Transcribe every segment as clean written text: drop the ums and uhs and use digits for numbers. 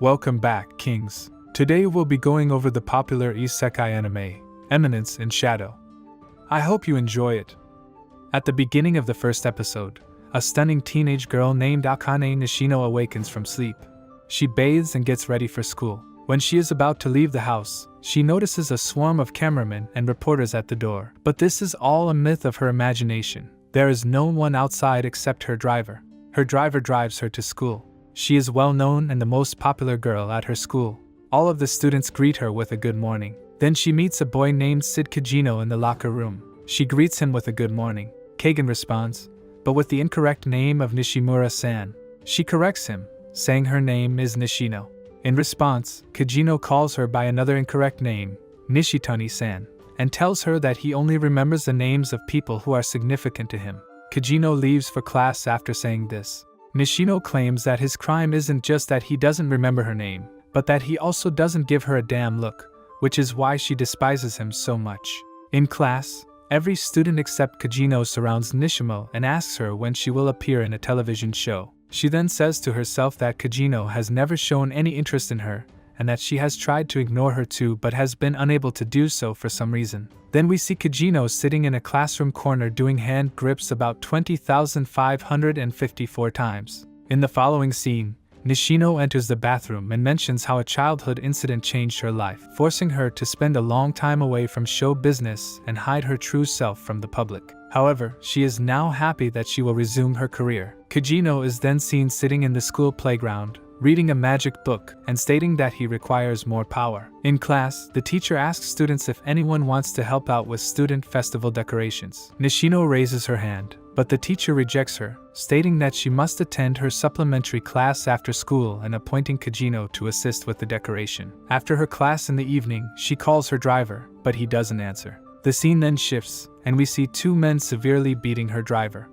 Welcome back, Kings. Today we'll be going over the popular isekai anime, Eminence in Shadow. I hope you enjoy it. At the beginning of the first episode, a stunning teenage girl named Akane Nishino awakens from sleep. She bathes and gets ready for school. When she is about to leave the house, she notices a swarm of cameramen and reporters at the door. But this is all a myth of her imagination. There is no one outside except her driver. Her driver drives her to school. She is well known and the most popular girl at her school. All of the students greet her with a good morning. Then she meets a boy named Kajjino in the locker room. She greets him with a good morning. Kagan responds, but with the incorrect name of Nishimura-san. She corrects him, saying her name is Nishino. In response, Kajjino calls her by another incorrect name, Nishitani-san, and tells her that he only remembers the names of people who are significant to him. Kajjino leaves for class after saying this. Nishino claims that his crime isn't just that he doesn't remember her name, but that he also doesn't give her a damn look, which is why she despises him so much. In class, every student except Kajjino surrounds Nishimo and asks her when she will appear in a television show. She then says to herself that Kajjino has never shown any interest in her, and that she has tried to ignore her too but has been unable to do so for some reason. Then we see Kajjino sitting in a classroom corner doing hand grips about 20,554 times. In the following scene, Nishino enters the bathroom and mentions how a childhood incident changed her life, forcing her to spend a long time away from show business and hide her true self from the public. However, she is now happy that she will resume her career. Kajjino is then seen sitting in the school playground, reading a magic book and stating that he requires more power. In class, the teacher asks students if anyone wants to help out with student festival decorations. Nishino raises her hand, but the teacher rejects her, stating that she must attend her supplementary class after school and appointing Kajjino to assist with the decoration. After her class in the evening, she calls her driver, but he doesn't answer. The scene then shifts, and we see two men severely beating her driver.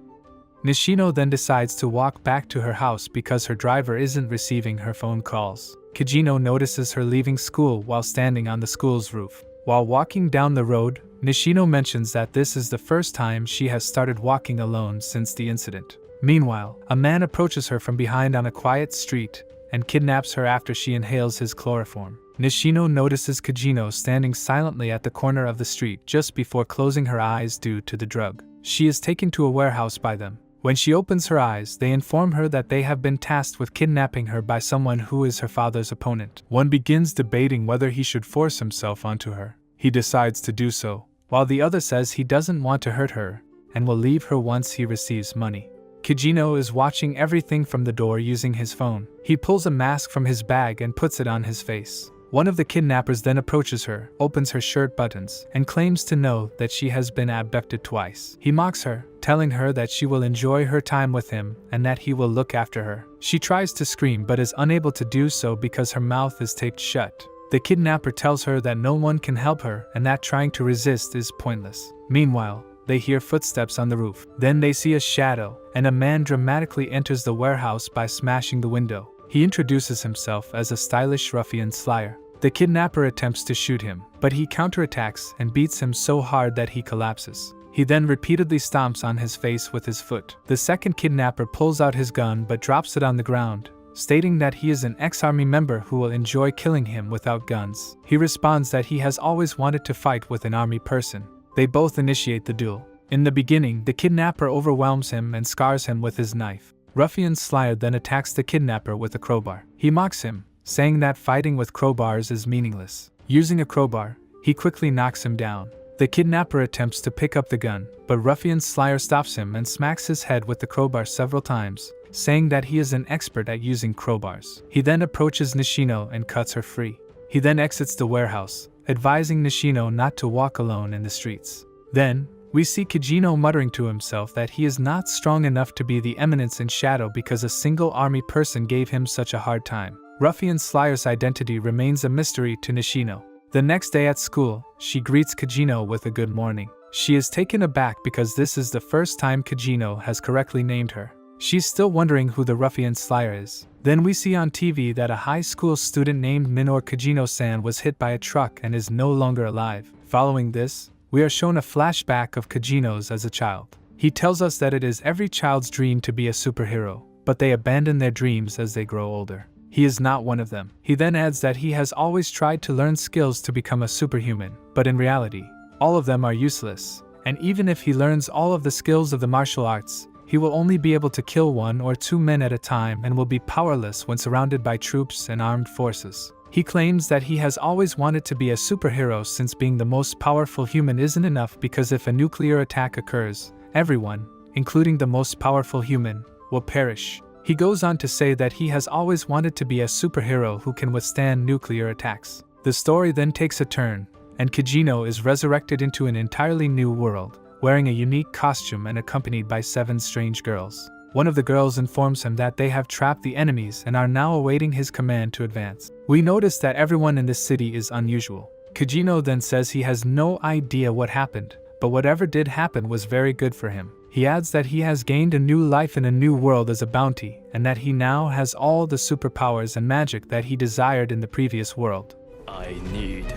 Nishino then decides to walk back to her house because her driver isn't receiving her phone calls. Kajjino notices her leaving school while standing on the school's roof. While walking down the road, Nishino mentions that this is the first time she has started walking alone since the incident. Meanwhile, a man approaches her from behind on a quiet street and kidnaps her after she inhales his chloroform. Nishino notices Kajjino standing silently at the corner of the street just before closing her eyes due to the drug. She is taken to a warehouse by them. When she opens her eyes, they inform her that they have been tasked with kidnapping her by someone who is her father's opponent. One begins debating whether he should force himself onto her. He decides to do so, while the other says he doesn't want to hurt her and will leave her once he receives money. Kajjino is watching everything from the door using his phone. He pulls a mask from his bag and puts it on his face. One of the kidnappers then approaches her, opens her shirt buttons, and claims to know that she has been abducted twice. He mocks her, telling her that she will enjoy her time with him and that he will look after her. She tries to scream but is unable to do so because her mouth is taped shut. The kidnapper tells her that no one can help her and that trying to resist is pointless. Meanwhile, they hear footsteps on the roof. Then they see a shadow, and a man dramatically enters the warehouse by smashing the window. He introduces himself as a stylish Ruffian Sly. The kidnapper attempts to shoot him, but he counterattacks and beats him so hard that he collapses. He then repeatedly stomps on his face with his foot. The second kidnapper pulls out his gun but drops it on the ground, stating that he is an ex-army member who will enjoy killing him without guns. He responds that he has always wanted to fight with an army person. They both initiate the duel. In the beginning, the kidnapper overwhelms him and scars him with his knife. Ruffian Sly then attacks the kidnapper with a crowbar. He mocks him, saying that fighting with crowbars is meaningless. Using a crowbar, he quickly knocks him down. The kidnapper attempts to pick up the gun, but Ruffian Sly stops him and smacks his head with the crowbar several times, saying that he is an expert at using crowbars. He then approaches Nishino and cuts her free. He then exits the warehouse, advising Nishino not to walk alone in the streets. Then, we see Kajjino muttering to himself that he is not strong enough to be the Eminence in Shadow because a single army person gave him such a hard time. Ruffian Sly's identity remains a mystery to Nishino. The next day at school, she greets Kajjino with a good morning. She is taken aback because this is the first time Kajjino has correctly named her. She's still wondering who the Ruffian Sly is. Then we see on TV that a high school student named Minoru Kajjino-san was hit by a truck and is no longer alive. Following this, we are shown a flashback of Kajjino's as a child. He tells us that it is every child's dream to be a superhero, but they abandon their dreams as they grow older. He is not one of them. He then adds that he has always tried to learn skills to become a superhuman, but in reality, all of them are useless. And even if he learns all of the skills of the martial arts, he will only be able to kill 1 or 2 men at a time and will be powerless when surrounded by troops and armed forces. He claims that he has always wanted to be a superhero since being the most powerful human isn't enough because if a nuclear attack occurs, everyone, including the most powerful human, will perish. He goes on to say that he has always wanted to be a superhero who can withstand nuclear attacks. The story then takes a turn, and Kajjino is resurrected into an entirely new world, wearing a unique costume and accompanied by 7 strange girls. One of the girls informs him that they have trapped the enemies and are now awaiting his command to advance. We notice that everyone in this city is unusual. Kajjino then says he has no idea what happened, but whatever did happen was very good for him. He adds that he has gained a new life in a new world as a bounty, and that he now has all the superpowers and magic that he desired in the previous world. I need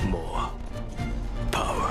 more power.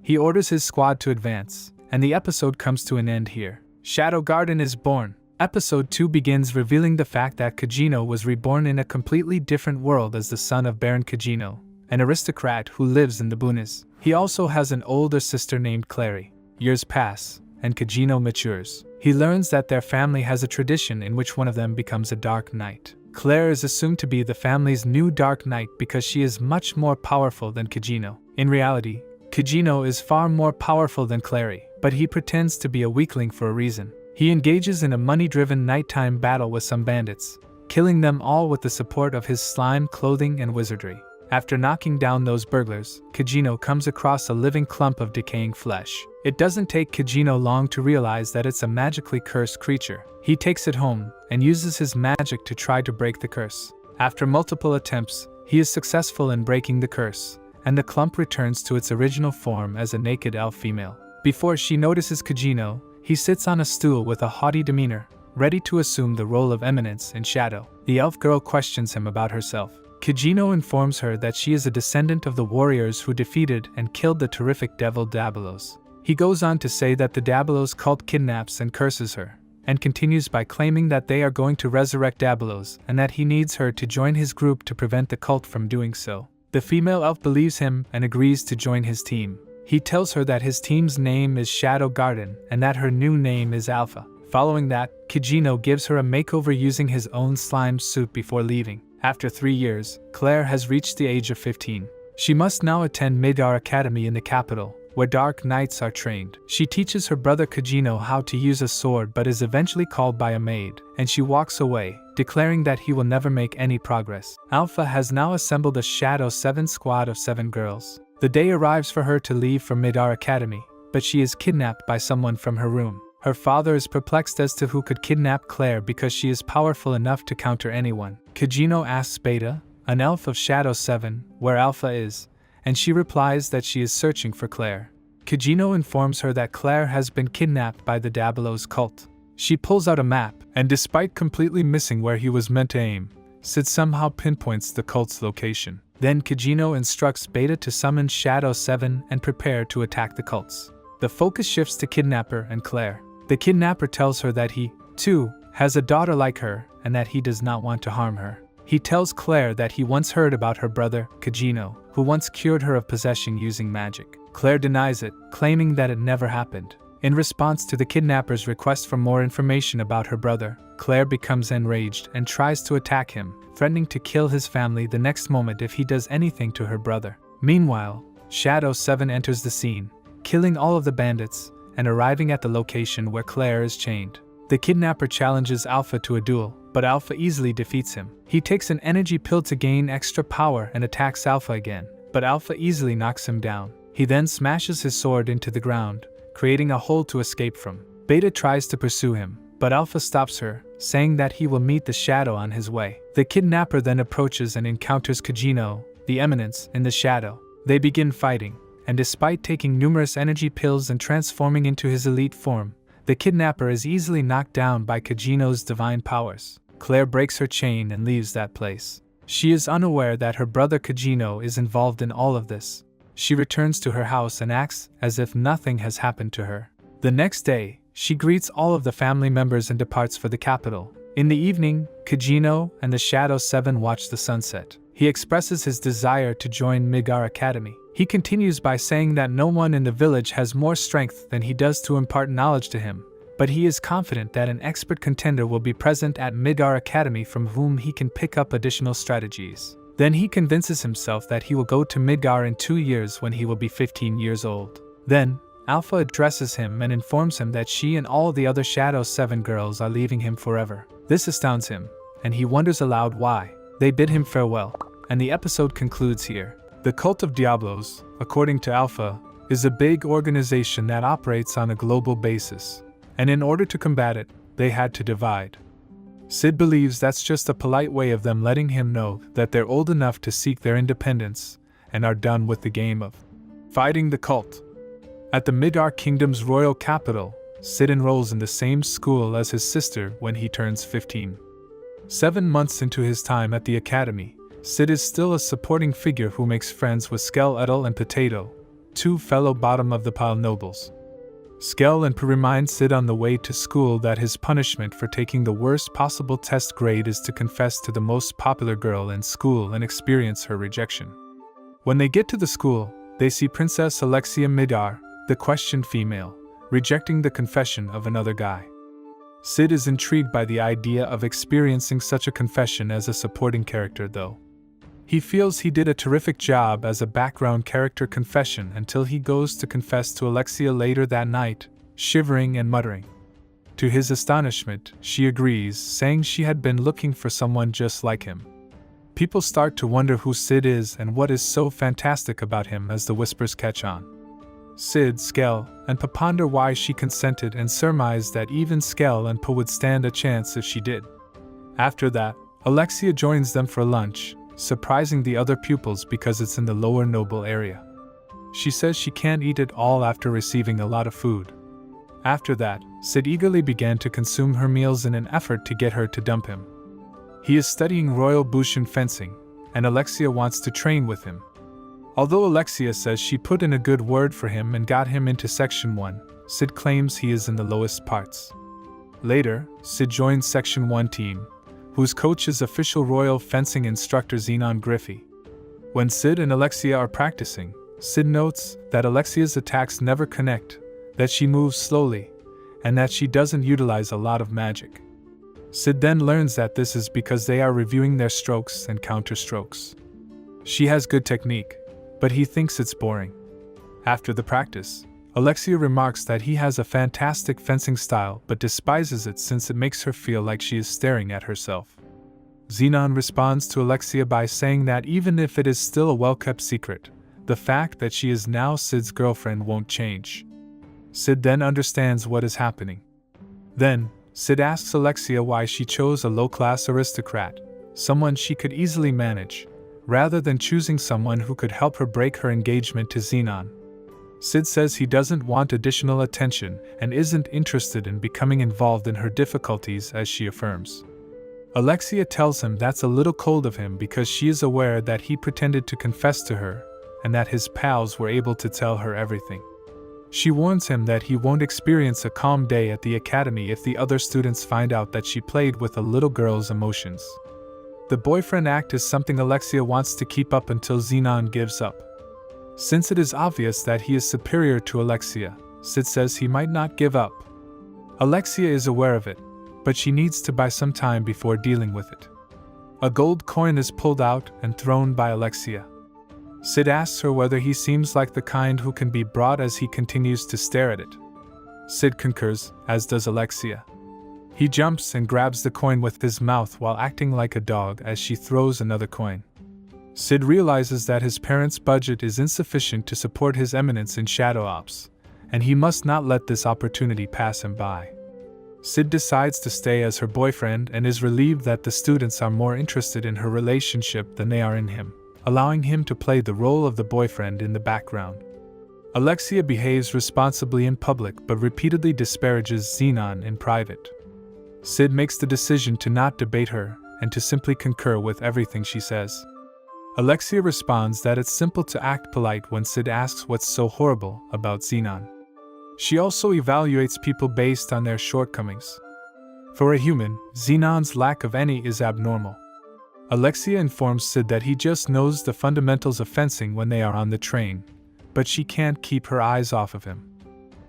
He orders his squad to advance, and the episode comes to an end here. Shadow Garden is born. Episode 2 begins revealing the fact that Kajjino was reborn in a completely different world as the son of Baron Kajjino, an aristocrat who lives in the boonies. He also has an older sister named Clare. Years pass, and Kajjino matures. He learns that their family has a tradition in which one of them becomes a Dark Knight. Clare is assumed to be the family's new Dark Knight because she is much more powerful than Kajjino. In reality, Kajjino is far more powerful than Clare, but he pretends to be a weakling for a reason. He engages in a money-driven nighttime battle with some bandits, killing them all with the support of his slime clothing and wizardry. After knocking down those burglars, Kajjino comes across a living clump of decaying flesh. It doesn't take Kajjino long to realize that it's a magically cursed creature. He takes it home and uses his magic to try to break the curse. After multiple attempts, he is successful in breaking the curse, and the clump returns to its original form as a naked elf female. Before she notices Kajjino, he sits on a stool with a haughty demeanor, ready to assume the role of eminence and shadow. The elf girl questions him about herself. Kajjino informs her that she is a descendant of the warriors who defeated and killed the terrific devil Dabalos. He goes on to say that the Dabalos cult kidnaps and curses her, and continues by claiming that they are going to resurrect Dabalos and that he needs her to join his group to prevent the cult from doing so. The female elf believes him and agrees to join his team. He tells her that his team's name is Shadow Garden and that her new name is Alpha. Following that, Kajjino gives her a makeover using his own slime suit before leaving. After 3 years, Clare has reached the age of 15. She must now attend Midgar Academy in the capital, where Dark Knights are trained. She teaches her brother Kajjino how to use a sword but is eventually called by a maid, and she walks away, declaring that he will never make any progress. Alpha has now assembled a Shadow 7 squad of 7 girls. The day arrives for her to leave for Midgar Academy, but she is kidnapped by someone from her room. Her father is perplexed as to who could kidnap Clare because she is powerful enough to counter anyone. Kajjino asks Beta, an elf of Shadow 7, where Alpha is, and she replies that she is searching for Clare. Kajjino informs her that Clare has been kidnapped by the Dabalos cult. She pulls out a map, and despite completely missing where he was meant to aim, Sid somehow pinpoints the cult's location. Then Kajjino instructs Beta to summon Shadow 7 and prepare to attack the cults. The focus shifts to Kidnapper and Clare. The kidnapper tells her that he, too, has a daughter like her and that he does not want to harm her. He tells Clare that he once heard about her brother, Kajjino, who once cured her of possession using magic. Clare denies it, claiming that it never happened. In response to the kidnapper's request for more information about her brother, Clare becomes enraged and tries to attack him, threatening to kill his family the next moment if he does anything to her brother. Meanwhile, Shadow 7 enters the scene, killing all of the bandits, and arriving at the location where Clare is chained. The kidnapper challenges Alpha to a duel, but Alpha easily defeats him. He takes an energy pill to gain extra power and attacks Alpha again, but Alpha easily knocks him down. He then smashes his sword into the ground, creating a hole to escape from. Beta tries to pursue him, but Alpha stops her, saying that he will meet the Shadow on his way. The kidnapper then approaches and encounters Kajjino, the Eminence, in the Shadow. They begin fighting, and despite taking numerous energy pills and transforming into his elite form, the kidnapper is easily knocked down by Kajjino's divine powers. Clare breaks her chain and leaves that place. She is unaware that her brother Kajjino is involved in all of this. She returns to her house and acts as if nothing has happened to her. The next day, she greets all of the family members and departs for the capital, In the evening, Kajjino and the Shadow 7 watch the sunset. He expresses his desire to join Midgar Academy. He continues by saying that no one in the village has more strength than he does to impart knowledge to him, but he is confident that an expert contender will be present at Midgar Academy from whom he can pick up additional strategies. Then he convinces himself that he will go to Midgar in 2 years when he will be 15 years old. Then, Alpha addresses him and informs him that she and all the other Shadow 7 girls are leaving him forever. This astounds him, and he wonders aloud why. They bid him farewell, and the episode concludes here. The Cult of Diablos, according to Alpha, is a big organization that operates on a global basis, and in order to combat it, they had to divide. Sid believes that's just a polite way of them letting him know that they're old enough to seek their independence and are done with the game of fighting the cult. At the Midgar Kingdom's royal capital, Sid enrolls in the same school as his sister when he turns 15. 7 months into his time at the academy, Sid is still a supporting figure who makes friends with Skell Edel and Potato, 2 fellow bottom-of-the-pile nobles. Skell and P remind Sid on the way to school that his punishment for taking the worst possible test grade is to confess to the most popular girl in school and experience her rejection. When they get to the school, they see Princess Alexia Midgar, the questioned female, rejecting the confession of another guy. Sid is intrigued by the idea of experiencing such a confession as a supporting character though. He feels he did a terrific job as a background character confession until he goes to confess to Alexia later that night, shivering and muttering. To his astonishment, she agrees, saying she had been looking for someone just like him. People start to wonder who Sid is and what is so fantastic about him as the whispers catch on. Sid, Skell, and P ponder why she consented and surmise that even Skell and P would stand a chance if she did. After that, Alexia joins them for lunch, surprising the other pupils because it's in the lower noble area. She says she can't eat it all after receiving a lot of food. After that, Sid eagerly began to consume her meals in an effort to get her to dump him. He is studying Royal Bushin fencing, and Alexia wants to train with him. Although Alexia says she put in a good word for him and got him into Section 1, Sid claims he is in the lowest parts. Later, Sid joins Section 1 team, whose coach is official royal fencing instructor Xenon Griffey. When Sid and Alexia are practicing, Sid notes that Alexia's attacks never connect, that she moves slowly, and that she doesn't utilize a lot of magic. Sid then learns that this is because they are reviewing their strokes and counter-strokes. She has good technique, but he thinks it's boring. After the practice, Alexia remarks that he has a fantastic fencing style but despises it since it makes her feel like she is staring at herself. Xenon responds to Alexia by saying that even if it is still a well-kept secret, the fact that she is now Sid's girlfriend won't change. Sid then understands what is happening. Then, Sid asks Alexia why she chose a low-class aristocrat, someone she could easily manage, rather than choosing someone who could help her break her engagement to Xenon. Sid says he doesn't want additional attention and isn't interested in becoming involved in her difficulties, as she affirms. Alexia tells him that's a little cold of him because she is aware that he pretended to confess to her and that his pals were able to tell her everything. She warns him that he won't experience a calm day at the academy if the other students find out that she played with a little girl's emotions. The boyfriend act is something Alexia wants to keep up until Xenon gives up. Since it is obvious that he is superior to Alexia, Sid says he might not give up. Alexia is aware of it, but she needs to buy some time before dealing with it. A gold coin is pulled out and thrown by Alexia. Sid asks her whether he seems like the kind who can be brought as he continues to stare at it. Sid concurs, as does Alexia. He jumps and grabs the coin with his mouth while acting like a dog as she throws another coin. Sid realizes that his parents' budget is insufficient to support his eminence in shadow ops, and he must not let this opportunity pass him by. Sid decides to stay as her boyfriend and is relieved that the students are more interested in her relationship than they are in him, allowing him to play the role of the boyfriend in the background. Alexia behaves responsibly in public but repeatedly disparages Xenon in private. Sid makes the decision to not debate her and to simply concur with everything she says. Alexia responds that it's simple to act polite when Sid asks what's so horrible about Xenon. She also evaluates people based on their shortcomings. For a human, Xenon's lack of any is abnormal. Alexia informs Sid that he just knows the fundamentals of fencing when they are on the train, but she can't keep her eyes off of him.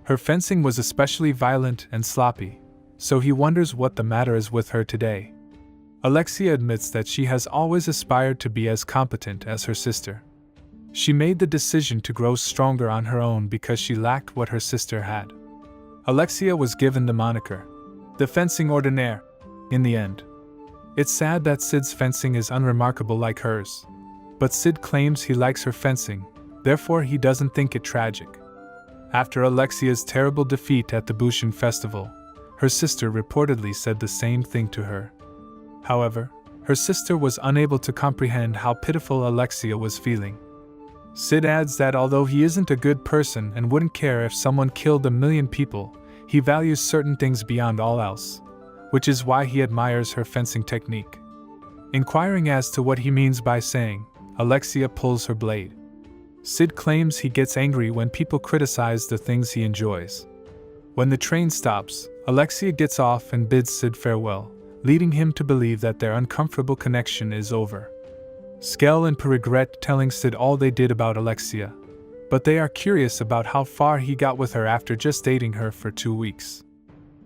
Her fencing was especially violent and sloppy, so he wonders what the matter is with her today. Alexia admits that she has always aspired to be as competent as her sister. She made the decision to grow stronger on her own because she lacked what her sister had. Alexia was given the moniker, the fencing ordinaire, in the end. It's sad that Sid's fencing is unremarkable like hers, but Sid claims he likes her fencing, therefore he doesn't think it tragic. After Alexia's terrible defeat at the Bushin festival, her sister reportedly said the same thing to her. However, her sister was unable to comprehend how pitiful Alexia was feeling. Sid adds that although he isn't a good person and wouldn't care if someone killed 1 million people, he values certain things beyond all else, which is why he admires her fencing technique. Inquiring as to what he means by saying, Alexia pulls her blade. Sid claims he gets angry when people criticize the things he enjoys. When the train stops, Alexia gets off and bids Sid farewell, leading him to believe that their uncomfortable connection is over. Skell and Per regret telling Sid all they did about Alexia, but they are curious about how far he got with her after just dating her for 2 weeks.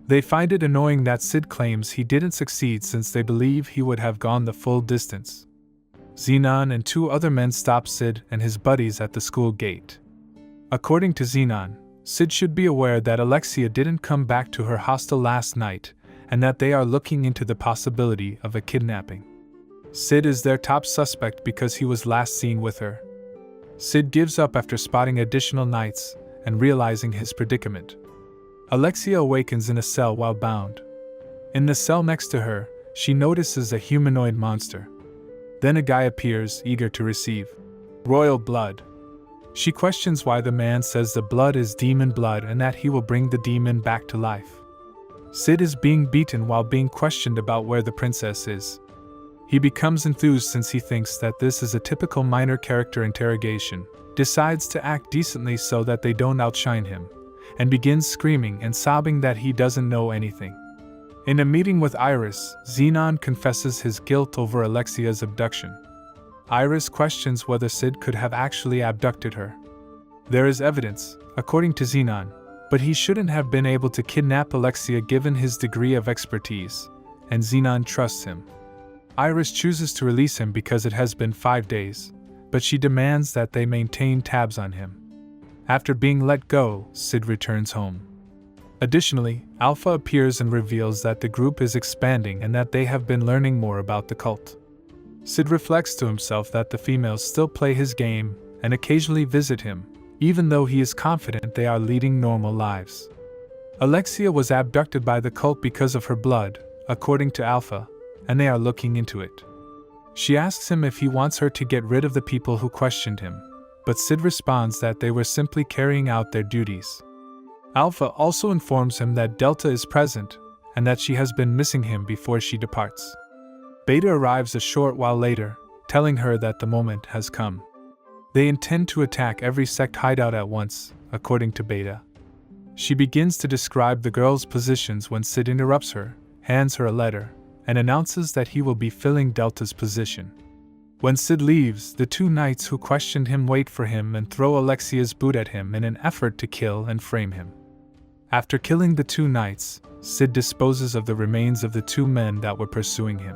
They find it annoying that Sid claims he didn't succeed since they believe he would have gone the full distance. Xenon and 2 other men stop Sid and his buddies at the school gate. According to Xenon, Sid should be aware that Alexia didn't come back to her hostel last night and that they are looking into the possibility of a kidnapping. Sid is their top suspect because he was last seen with her. Sid gives up after spotting additional knights and realizing his predicament. Alexia awakens in a cell while bound. In the cell next to her, she notices a humanoid monster. Then a guy appears, eager to receive royal blood. She questions why the man says the blood is demon blood and that he will bring the demon back to life. Sid is being beaten while being questioned about where the princess is. He becomes enthused since he thinks that this is a typical minor character interrogation, decides to act decently so that they don't outshine him, and begins screaming and sobbing that he doesn't know anything. In a meeting with Iris, Xenon confesses his guilt over Alexia's abduction. Iris questions whether Sid could have actually abducted her. There is evidence, according to Xenon, but he shouldn't have been able to kidnap Alexia given his degree of expertise, and Xenon trusts him. Iris chooses to release him because it has been 5 days, but she demands that they maintain tabs on him. After being let go, Sid returns home. Additionally, Alpha appears and reveals that the group is expanding and that they have been learning more about the cult. Sid reflects to himself that the females still play his game and occasionally visit him, even though he is confident they are leading normal lives. Alexia was abducted by the cult because of her blood, according to Alpha, and they are looking into it. She asks him if he wants her to get rid of the people who questioned him, but Sid responds that they were simply carrying out their duties. Alpha also informs him that Delta is present and that she has been missing him before she departs. Beta arrives a short while later, telling her that the moment has come. They intend to attack every sect hideout at once, according to Beta. She begins to describe the girls' positions when Sid interrupts her, hands her a letter, and announces that he will be filling Delta's position. When Sid leaves, the 2 knights who questioned him wait for him and throw Alexia's boot at him in an effort to kill and frame him. After killing the 2 knights, Sid disposes of the remains of the 2 men that were pursuing him.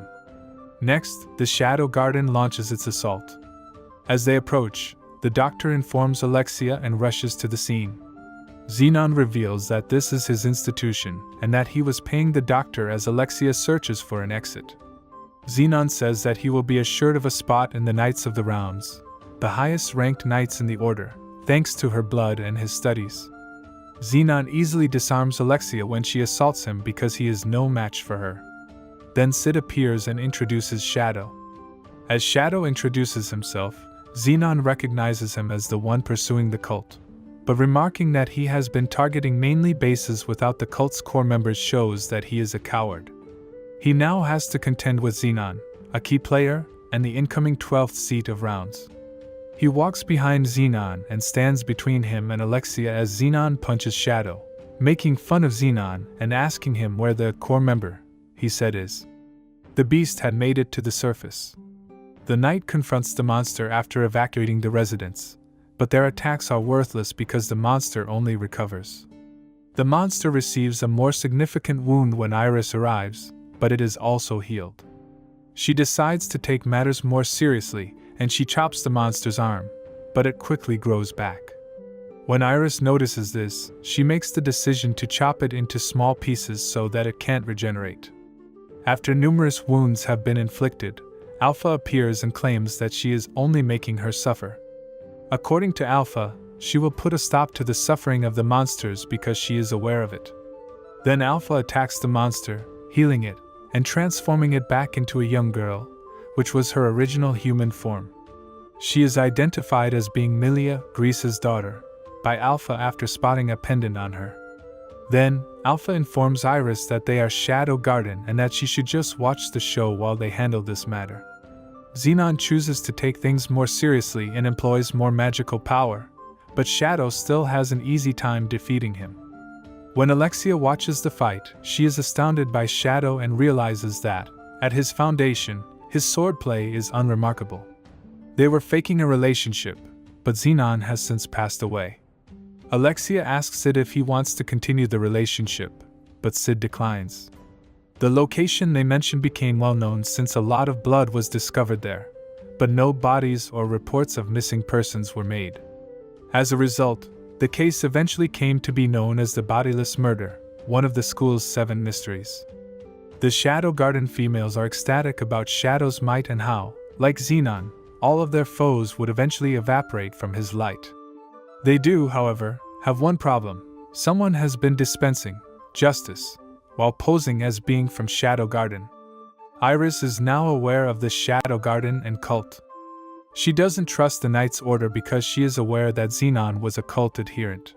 Next, the Shadow Garden launches its assault. As they approach, the doctor informs Alexia and rushes to the scene. Xenon reveals that this is his institution and that he was paying the doctor as Alexia searches for an exit. Xenon says that he will be assured of a spot in the Knights of the Rounds, the highest-ranked knights in the order, thanks to her blood and his studies. Xenon easily disarms Alexia when she assaults him because he is no match for her. Then Sid appears and introduces Shadow. As Shadow introduces himself, Xenon recognizes him as the one pursuing the cult, but remarking that he has been targeting mainly bases without the cult's core members shows that he is a coward. He now has to contend with Xenon, a key player, and the incoming 12th seat of rounds. He walks behind Xenon and stands between him and Alexia as Xenon punches Shadow, making fun of Xenon and asking him where the core member, he said the beast had made it to the surface. The knight confronts the monster after evacuating the residence, but their attacks are worthless because the monster only recovers. The monster receives a more significant wound when Iris arrives, but it is also healed. She decides to take matters more seriously, and she chops the monster's arm, but it quickly grows back. When Iris notices this, she makes the decision to chop it into small pieces so that it can't regenerate. After numerous wounds have been inflicted, Alpha appears and claims that she is only making her suffer. According to Alpha, she will put a stop to the suffering of the monsters because she is aware of it. Then Alpha attacks the monster, healing it, and transforming it back into a young girl, which was her original human form. She is identified as being Milia, Greece's daughter, by Alpha after spotting a pendant on her. Then, Alpha informs Iris that they are Shadow Garden and that she should just watch the show while they handle this matter. Xenon chooses to take things more seriously and employs more magical power, but Shadow still has an easy time defeating him. When Alexia watches the fight, she is astounded by Shadow and realizes that, at his foundation, his swordplay is unremarkable. They were faking a relationship, but Xenon has since passed away. Alexia asks Sid if he wants to continue the relationship, but Sid declines. The location they mentioned became well known since a lot of blood was discovered there, but no bodies or reports of missing persons were made. As a result, the case eventually came to be known as the bodyless murder, one of the school's 7 mysteries. The Shadow Garden females are ecstatic about Shadow's might and how, like Xenon, all of their foes would eventually evaporate from his light. They do, however, have one problem. Someone has been dispensing justice while posing as being from Shadow Garden. Iris is now aware of the Shadow Garden and cult. She doesn't trust the Knight's order because she is aware that Xenon was a cult adherent.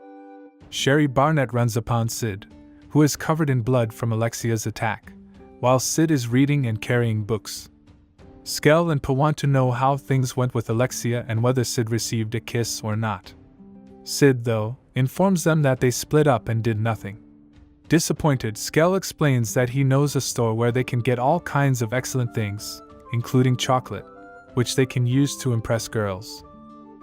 Sherry Barnett runs upon Sid, who is covered in blood from Alexia's attack, while Sid is reading and carrying books. Skell and Pa want to know how things went with Alexia and whether Sid received a kiss or not. Sid, though, informs them that they split up and did nothing. Disappointed, Skell explains that he knows a store where they can get all kinds of excellent things, including chocolate, which they can use to impress girls.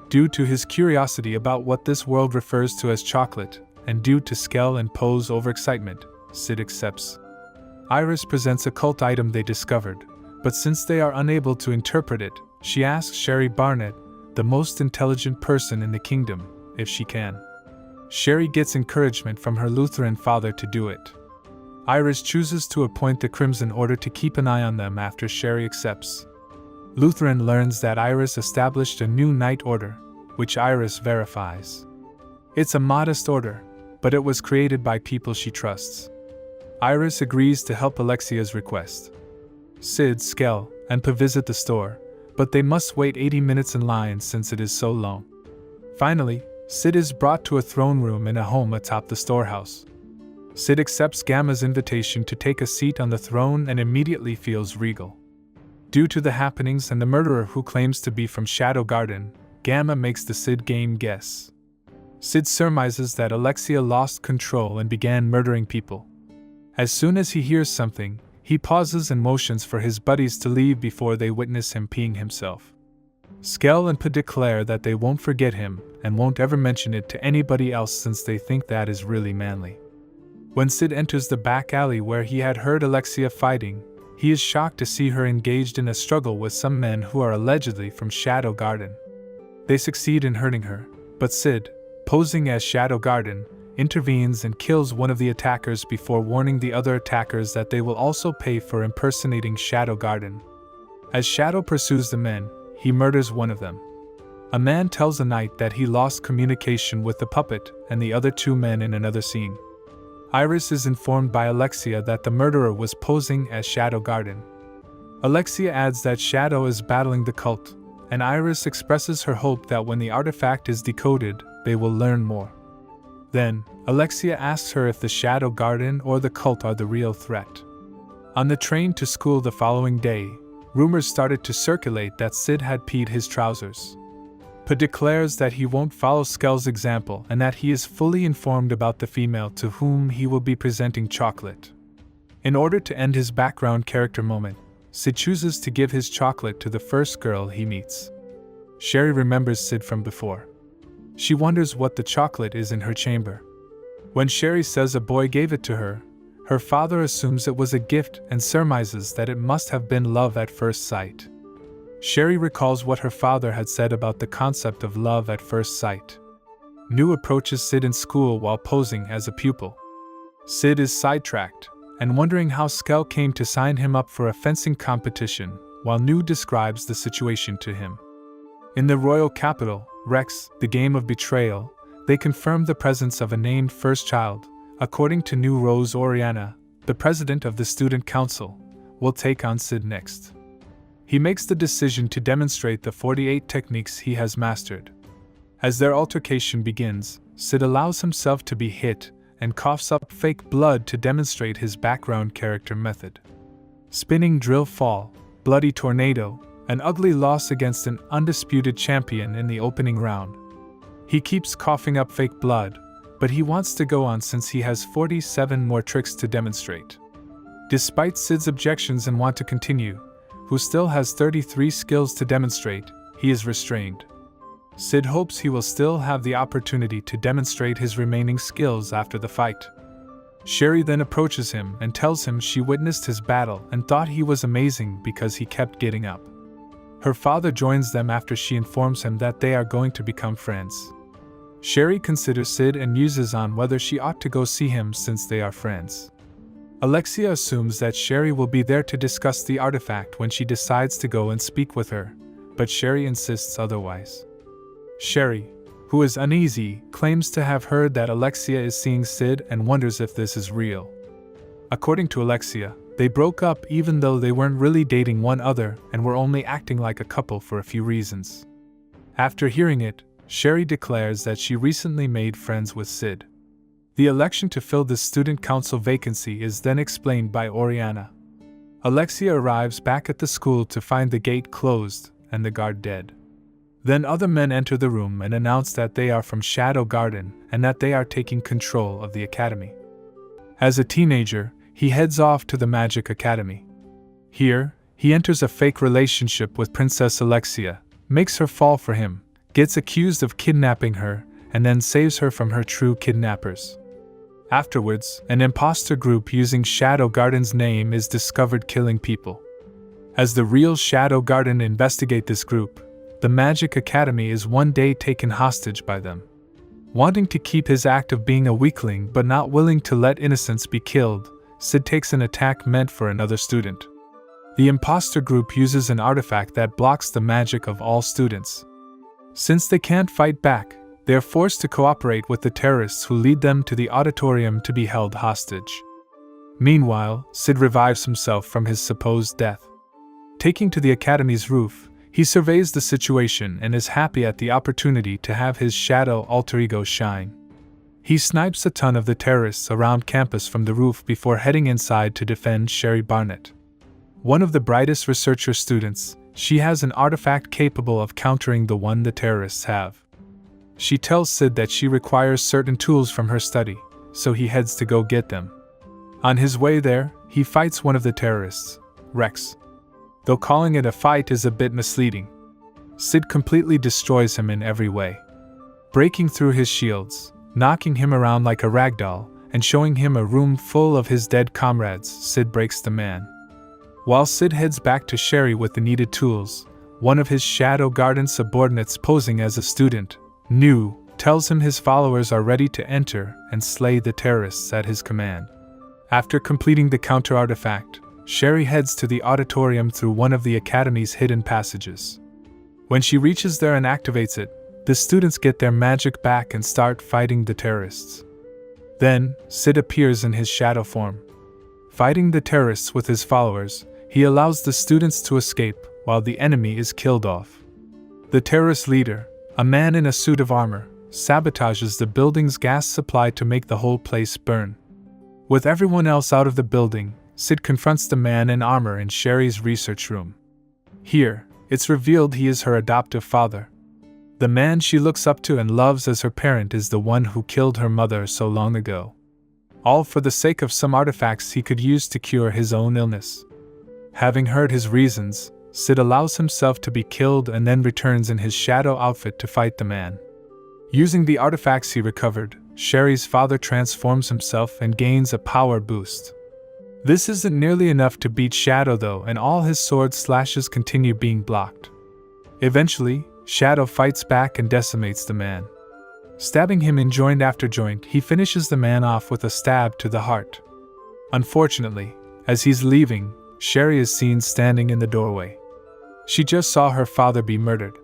Due to his curiosity about what this world refers to as chocolate, and due to Skell and Poe's overexcitement, Sid accepts. Iris presents a cult item they discovered, but since they are unable to interpret it, she asks Sherry Barnett, the most intelligent person in the kingdom, if she can. Sherry gets encouragement from her Lutheran father to do it. Iris chooses to appoint the Crimson Order to keep an eye on them after Sherry accepts. Lutheran learns that Iris established a new Knight Order, which Iris verifies. It's a modest order, but it was created by people she trusts. Iris agrees to help Alexia's request. Sid, Skell, and Pa visit the store, but they must wait 80 minutes in line since it is so long. Finally, Sid is brought to a throne room in a home atop the storehouse. Sid accepts Gamma's invitation to take a seat on the throne and immediately feels regal. Due to the happenings and the murderer who claims to be from Shadow Garden, Gamma makes the Sid game guess. Sid surmises that Alexia lost control and began murdering people. As soon as he hears something, he pauses and motions for his buddies to leave before they witness him peeing himself. Skell and Pa declare that they won't forget him and won't ever mention it to anybody else since they think that is really manly. When Sid enters the back alley where he had heard Alexia fighting, he is shocked to see her engaged in a struggle with some men who are allegedly from Shadow Garden. They succeed in hurting her, but Sid, posing as Shadow Garden, intervenes and kills one of the attackers before warning the other attackers that they will also pay for impersonating Shadow Garden. As Shadow pursues the men, he murders one of them. A man tells a knight that he lost communication with the puppet and the other 2 men in another scene. Iris is informed by Alexia that the murderer was posing as Shadow Garden. Alexia adds that Shadow is battling the cult, and Iris expresses her hope that when the artifact is decoded, they will learn more. Then, Alexia asks her if the Shadow Garden or the cult are the real threat. On the train to school the following day, rumors started to circulate that Sid had peed his trousers. Pa declares that he won't follow Skell's example and that he is fully informed about the female to whom he will be presenting chocolate. In order to end his background character moment, Sid chooses to give his chocolate to the first girl he meets. Sherry remembers Sid from before. She wonders what the chocolate is in her chamber. When Sherry says a boy gave it to her, her father assumes it was a gift and surmises that it must have been love at first sight. Sherry recalls what her father had said about the concept of love at first sight. New approaches Sid in school while posing as a pupil. Sid is sidetracked and wondering how Skell came to sign him up for a fencing competition, while New describes the situation to him. In the royal capital, Rex, the game of betrayal, they confirm the presence of a named first child. According to New, Rose Oriana, the president of the student council, will take on Sid next. He makes the decision to demonstrate the 48 techniques he has mastered. As their altercation begins, Sid allows himself to be hit and coughs up fake blood to demonstrate his background character method. Spinning drill fall, bloody tornado, an ugly loss against an undisputed champion in the opening round. He keeps coughing up fake blood, but he wants to go on since he has 47 more tricks to demonstrate. Despite Sid's objections and want to continue, who still has 33 skills to demonstrate, he is restrained. Sid hopes he will still have the opportunity to demonstrate his remaining skills after the fight. Sherry then approaches him and tells him she witnessed his battle and thought he was amazing because he kept getting up. Her father joins them after she informs him that they are going to become friends. Sherry considers Sid and muses on whether she ought to go see him since they are friends. Alexia assumes that Sherry will be there to discuss the artifact when she decides to go and speak with her, but Sherry insists otherwise. Sherry, who is uneasy, claims to have heard that Alexia is seeing Sid and wonders if this is real. According to Alexia, they broke up even though they weren't really dating one another and were only acting like a couple for a few reasons. After hearing it, Sherry declares that she recently made friends with Sid. The election to fill the student council vacancy is then explained by Oriana. Alexia arrives back at the school to find the gate closed and the guard dead. Then other men enter the room and announce that they are from Shadow Garden and that they are taking control of the academy. As a teenager, he heads off to the Magic Academy. Here, he enters a fake relationship with Princess Alexia, makes her fall for him, gets accused of kidnapping her, and then saves her from her true kidnappers. Afterwards, an imposter group using Shadow Garden's name is discovered killing people. As the real Shadow Garden investigate this group, the Magic Academy is one day taken hostage by them. Wanting to keep his act of being a weakling but not willing to let innocents be killed, Sid takes an attack meant for another student. The imposter group uses an artifact that blocks the magic of all students. Since they can't fight back, they are forced to cooperate with the terrorists who lead them to the auditorium to be held hostage. Meanwhile, Sid revives himself from his supposed death. Taking to the academy's roof, he surveys the situation and is happy at the opportunity to have his shadow alter ego shine. He snipes a ton of the terrorists around campus from the roof before heading inside to defend Sherry Barnett. One of the brightest researcher students, she has an artifact capable of countering the one the terrorists have. She tells Sid that she requires certain tools from her study, so he heads to go get them. On his way there, he fights one of the terrorists, Rex. Though calling it a fight is a bit misleading. Sid completely destroys him in every way. Breaking through his shields, knocking him around like a ragdoll, and showing him a room full of his dead comrades, Sid breaks the man. While Sid heads back to Sherry with the needed tools, one of his Shadow Garden subordinates posing as a student, New, tells him his followers are ready to enter and slay the terrorists at his command. After completing the counter artifact, Sherry heads to the auditorium through one of the academy's hidden passages. When she reaches there and activates it, the students get their magic back and start fighting the terrorists. Then, Sid appears in his shadow form. Fighting the terrorists with his followers, he allows the students to escape while the enemy is killed off. The terrorist leader, a man in a suit of armor, sabotages the building's gas supply to make the whole place burn. With everyone else out of the building, Sid confronts the man in armor in Sherry's research room. Here, it's revealed he is her adoptive father. The man she looks up to and loves as her parent is the one who killed her mother so long ago. all for the sake of some artifacts he could use to cure his own illness. Having heard his reasons, Sid allows himself to be killed and then returns in his shadow outfit to fight the man. Using the artifacts he recovered, Sherry's father transforms himself and gains a power boost. This isn't nearly enough to beat Shadow though, and all his sword slashes continue being blocked. Eventually, Shadow fights back and decimates the man. Stabbing him in joint after joint, he finishes the man off with a stab to the heart. Unfortunately, as he's leaving, Sherry is seen standing in the doorway. She just saw her father be murdered.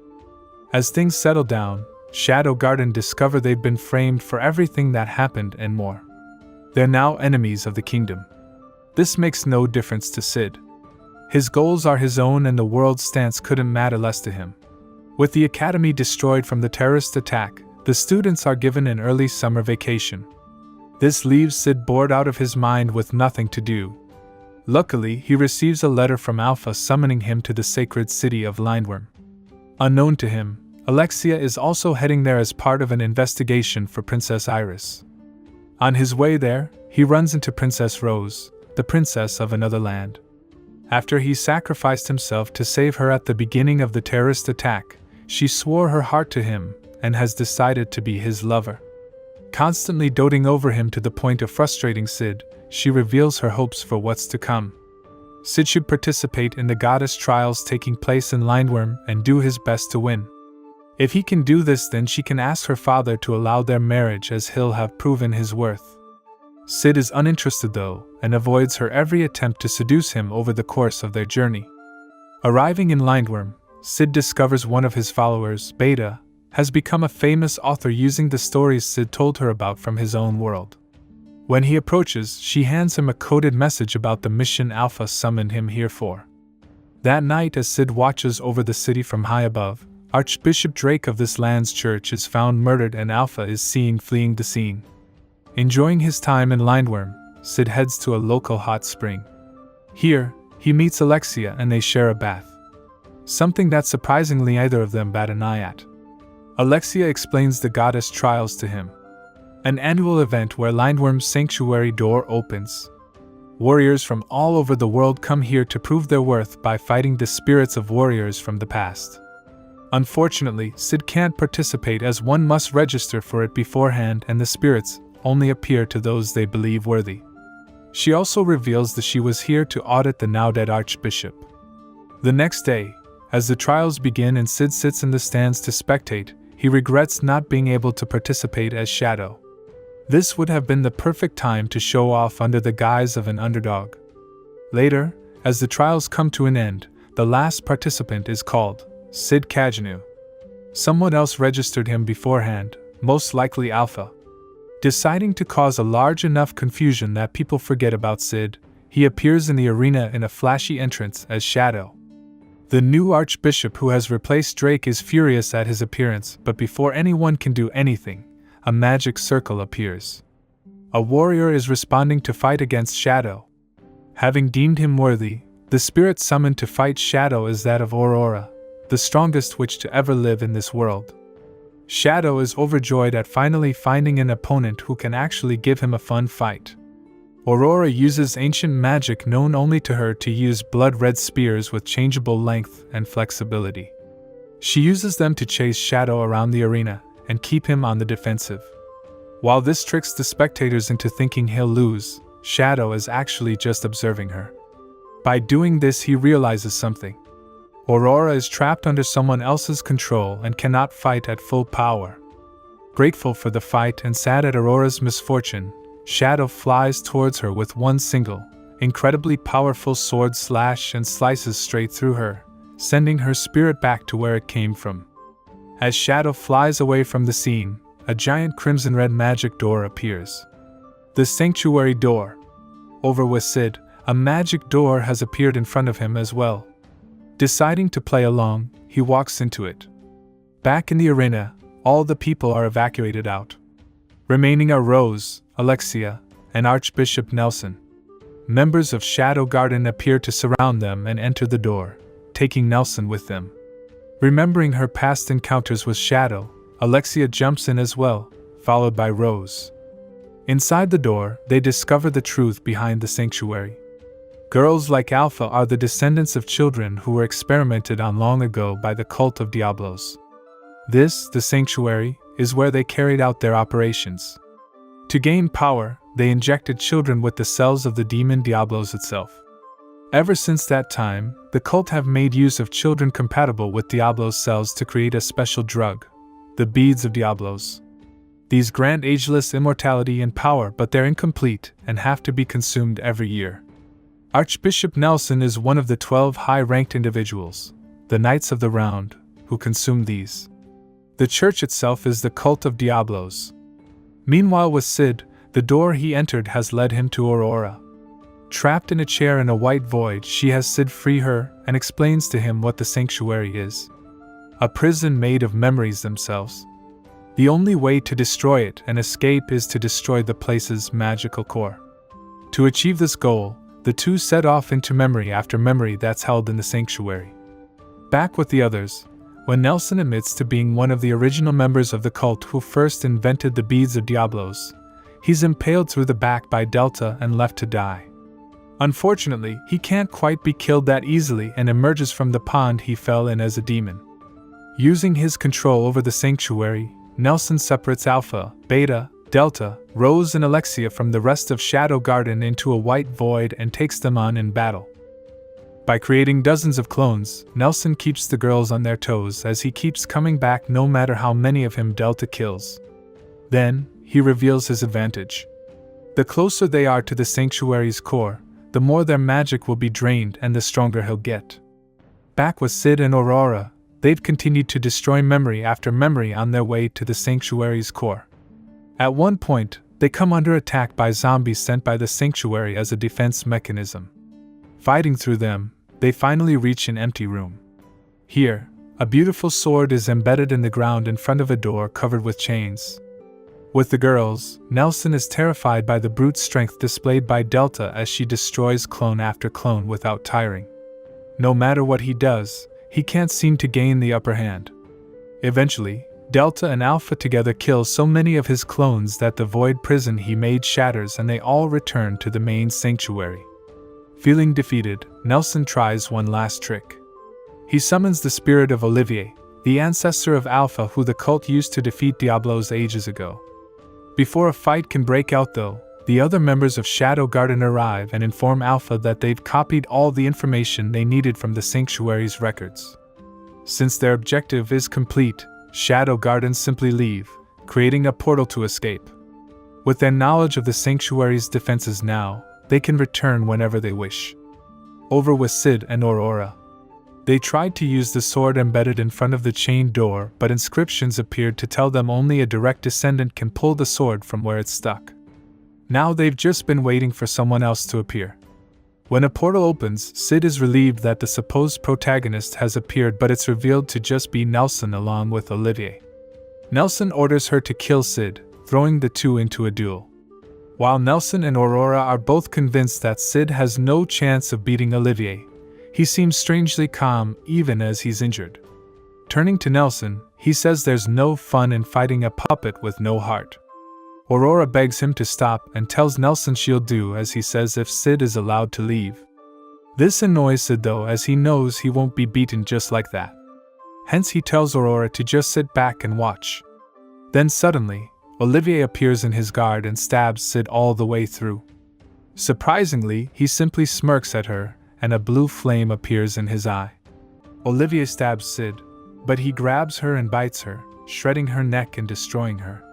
As things settle down, Shadow Garden discover they've been framed for everything that happened and more. They're now enemies of the kingdom. This makes no difference to Sid. His goals are his own and the world's stance couldn't matter less to him. With the academy destroyed from the terrorist attack, the students are given an early summer vacation. This leaves Sid bored out of his mind with nothing to do. Luckily, he receives a letter from Alpha summoning him to the sacred city of Lindworm. Unknown to him, Alexia is also heading there as part of an investigation for Princess Iris. On his way there, he runs into Princess Rose, the princess of another land. After he sacrificed himself to save her at the beginning of the terrorist attack, she swore her heart to him and has decided to be his lover. Constantly doting over him to the point of frustrating Sid, she reveals her hopes for what's to come. Sid should participate in the goddess trials taking place in Lindworm and do his best to win. If he can do this, then she can ask her father to allow their marriage, as he'll have proven his worth. Sid is uninterested though, and avoids her every attempt to seduce him over the course of their journey. Arriving in Lindworm, Sid discovers one of his followers, Beta, has become a famous author using the stories Sid told her about from his own world. When he approaches, she hands him a coded message about the mission Alpha summoned him here for. That night, as Sid watches over the city from high above, Archbishop Drake of this land's church is found murdered and Alpha is seen fleeing the scene. Enjoying his time in Lindworm, Sid heads to a local hot spring. Here, he meets Alexia and they share a bath. Something that surprisingly neither of them bat an eye at. Alexia explains the goddess trials to him. An annual event where Lindworm's sanctuary door opens. Warriors from all over the world come here to prove their worth by fighting the spirits of warriors from the past. Unfortunately, Sid can't participate as one must register for it beforehand and the spirits only appear to those they believe worthy. She also reveals that she was here to audit the now-dead Archbishop. The next day, as the trials begin and Sid sits in the stands to spectate, he regrets not being able to participate as Shadow. This would have been the perfect time to show off under the guise of an underdog. Later, as the trials come to an end, the last participant is called Sid Kajjino. Someone else registered him beforehand, most likely Alpha. Deciding to cause a large enough confusion that people forget about Sid, he appears in the arena in a flashy entrance as Shadow. The new Archbishop who has replaced Drake is furious at his appearance, but before anyone can do anything, a magic circle appears. A warrior is responding to fight against Shadow. Having deemed him worthy, the spirit summoned to fight Shadow is that of Aurora, the strongest witch to ever live in this world. Shadow is overjoyed at finally finding an opponent who can actually give him a fun fight. Aurora uses ancient magic known only to her to use blood-red spears with changeable length and flexibility. She uses them to chase Shadow around the arena and keep him on the defensive. While this tricks the spectators into thinking he'll lose, Shadow is actually just observing her. By doing this, he realizes something. Aurora is trapped under someone else's control and cannot fight at full power. Grateful for the fight and sad at Aurora's misfortune, Shadow flies towards her with one single, incredibly powerful sword slash and slices straight through her, sending her spirit back to where it came from. As Shadow flies away from the scene, a giant crimson-red magic door appears. The sanctuary door. Over with Sid, a magic door has appeared in front of him as well. Deciding to play along, he walks into it. Back in the arena, all the people are evacuated out. Remaining are Rose, Alexia, and Archbishop Nelson. Members of Shadow Garden appear to surround them and enter the door, taking Nelson with them. Remembering her past encounters with Shadow, Alexia jumps in as well, followed by Rose. Inside the door, they discover the truth behind the sanctuary. Girls like Alpha are the descendants of children who were experimented on long ago by the cult of Diablos. This, the sanctuary, is where they carried out their operations. To gain power, they injected children with the cells of the demon Diablos itself. Ever since that time, the cult have made use of children compatible with Diablos cells to create a special drug, the beads of Diablos. These grant ageless immortality and power, but they're incomplete and have to be consumed every year. Archbishop Nelson is one of the 12 high-ranked individuals, the Knights of the Round, who consume these. The church itself is the cult of Diablos. Meanwhile with Sid, the door he entered has led him to Aurora. Trapped in a chair in a white void, she has Sid free her and explains to him what the sanctuary is. A prison made of memories themselves. The only way to destroy it and escape is to destroy the place's magical core. To achieve this goal, the two set off into memory after memory that's held in the sanctuary. Back with the others, when Nelson admits to being one of the original members of the cult who first invented the beads of Diablos, he's impaled through the back by Delta and left to die. Unfortunately, he can't quite be killed that easily and emerges from the pond he fell in as a demon. Using his control over the sanctuary, Nelson separates Alpha, Beta, Delta, Rose and Alexia from the rest of Shadow Garden into a white void and takes them on in battle. By creating dozens of clones, Nelson keeps the girls on their toes as he keeps coming back no matter how many of him Delta kills. Then, he reveals his advantage. The closer they are to the sanctuary's core, the more their magic will be drained and the stronger he'll get. Back with Sid and Aurora, they've continued to destroy memory after memory on their way to the sanctuary's core. At one point, they come under attack by zombies sent by the sanctuary as a defense mechanism. Fighting through them, they finally reach an empty room. Here, a beautiful sword is embedded in the ground in front of a door covered with chains. With the girls, Nelson is terrified by the brute strength displayed by Delta as she destroys clone after clone without tiring. No matter what he does, he can't seem to gain the upper hand. Eventually, Delta and Alpha together kill so many of his clones that the void prison he made shatters and they all return to the main sanctuary. Feeling defeated, Nelson tries one last trick. He summons the spirit of Olivier, the ancestor of Alpha who the cult used to defeat Diablos ages ago. Before a fight can break out though, the other members of Shadow Garden arrive and inform Alpha that they've copied all the information they needed from the sanctuary's records. Since their objective is complete, Shadow Garden simply leave, creating a portal to escape. With their knowledge of the sanctuary's defenses now, they can return whenever they wish. Over with Sid and Aurora. They tried to use the sword embedded in front of the chained door, but inscriptions appeared to tell them only a direct descendant can pull the sword from where it's stuck. Now they've just been waiting for someone else to appear. When a portal opens, Sid is relieved that the supposed protagonist has appeared, but it's revealed to just be Nelson along with Olivier. Nelson orders her to kill Sid, throwing the two into a duel. While Nelson and Aurora are both convinced that Sid has no chance of beating Olivier, he seems strangely calm even as he's injured. Turning to Nelson, he says there's no fun in fighting a puppet with no heart. Aurora begs him to stop and tells Nelson she'll do as he says if Sid is allowed to leave. This annoys Sid though, as he knows he won't be beaten just like that. Hence he tells Aurora to just sit back and watch. Then suddenly, Olivier appears in his guard and stabs Sid all the way through. Surprisingly, he simply smirks at her, and a blue flame appears in his eye. Olivier stabs Sid, but he grabs her and bites her, shredding her neck and destroying her.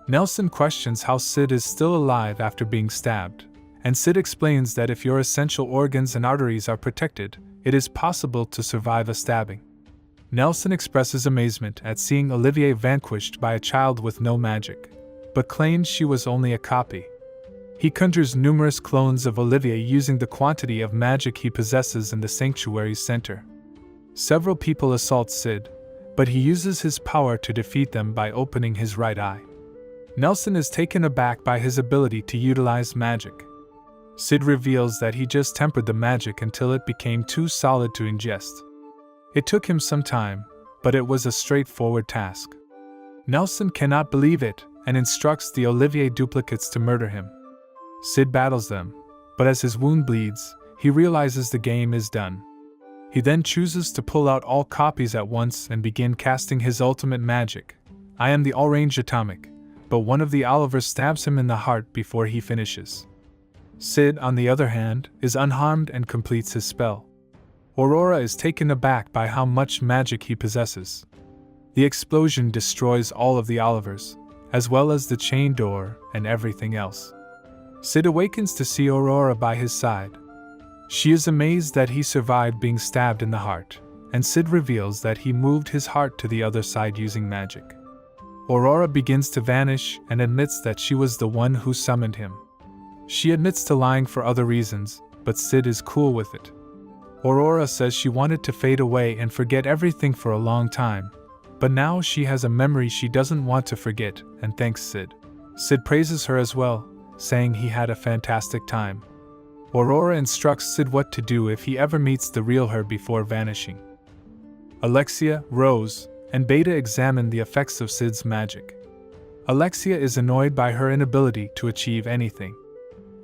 Nelson questions how Sid is still alive after being stabbed, and Sid explains that if your essential organs and arteries are protected, it is possible to survive a stabbing. Nelson expresses amazement at seeing Olivier vanquished by a child with no magic, but claims she was only a copy. He conjures numerous clones of Olivier using the quantity of magic he possesses in the sanctuary's center. Several people assault Sid, but he uses his power to defeat them by opening his right eye. Nelson is taken aback by his ability to utilize magic. Sid reveals that he just tempered the magic until it became too solid to ingest. It took him some time, but it was a straightforward task. Nelson cannot believe it, and instructs the Olivier duplicates to murder him. Sid battles them, but as his wound bleeds, he realizes the game is done. He then chooses to pull out all copies at once and begin casting his ultimate magic. I am the all-range atomic, but one of the Olivers stabs him in the heart before he finishes. Sid, on the other hand, is unharmed and completes his spell. Aurora is taken aback by how much magic he possesses. The explosion destroys all of the Olivers, as well as the chain door and everything else. Sid awakens to see Aurora by his side. She is amazed that he survived being stabbed in the heart, and Sid reveals that he moved his heart to the other side using magic. Aurora begins to vanish and admits that she was the one who summoned him. She admits to lying for other reasons, but Sid is cool with it. Aurora says she wanted to fade away and forget everything for a long time, but now she has a memory she doesn't want to forget and thanks Sid. Sid praises her as well, saying he had a fantastic time. Aurora instructs Sid what to do if he ever meets the real her before vanishing. Alexia, Rose, and Beta examine the effects of Sid's magic. Alexia is annoyed by her inability to achieve anything.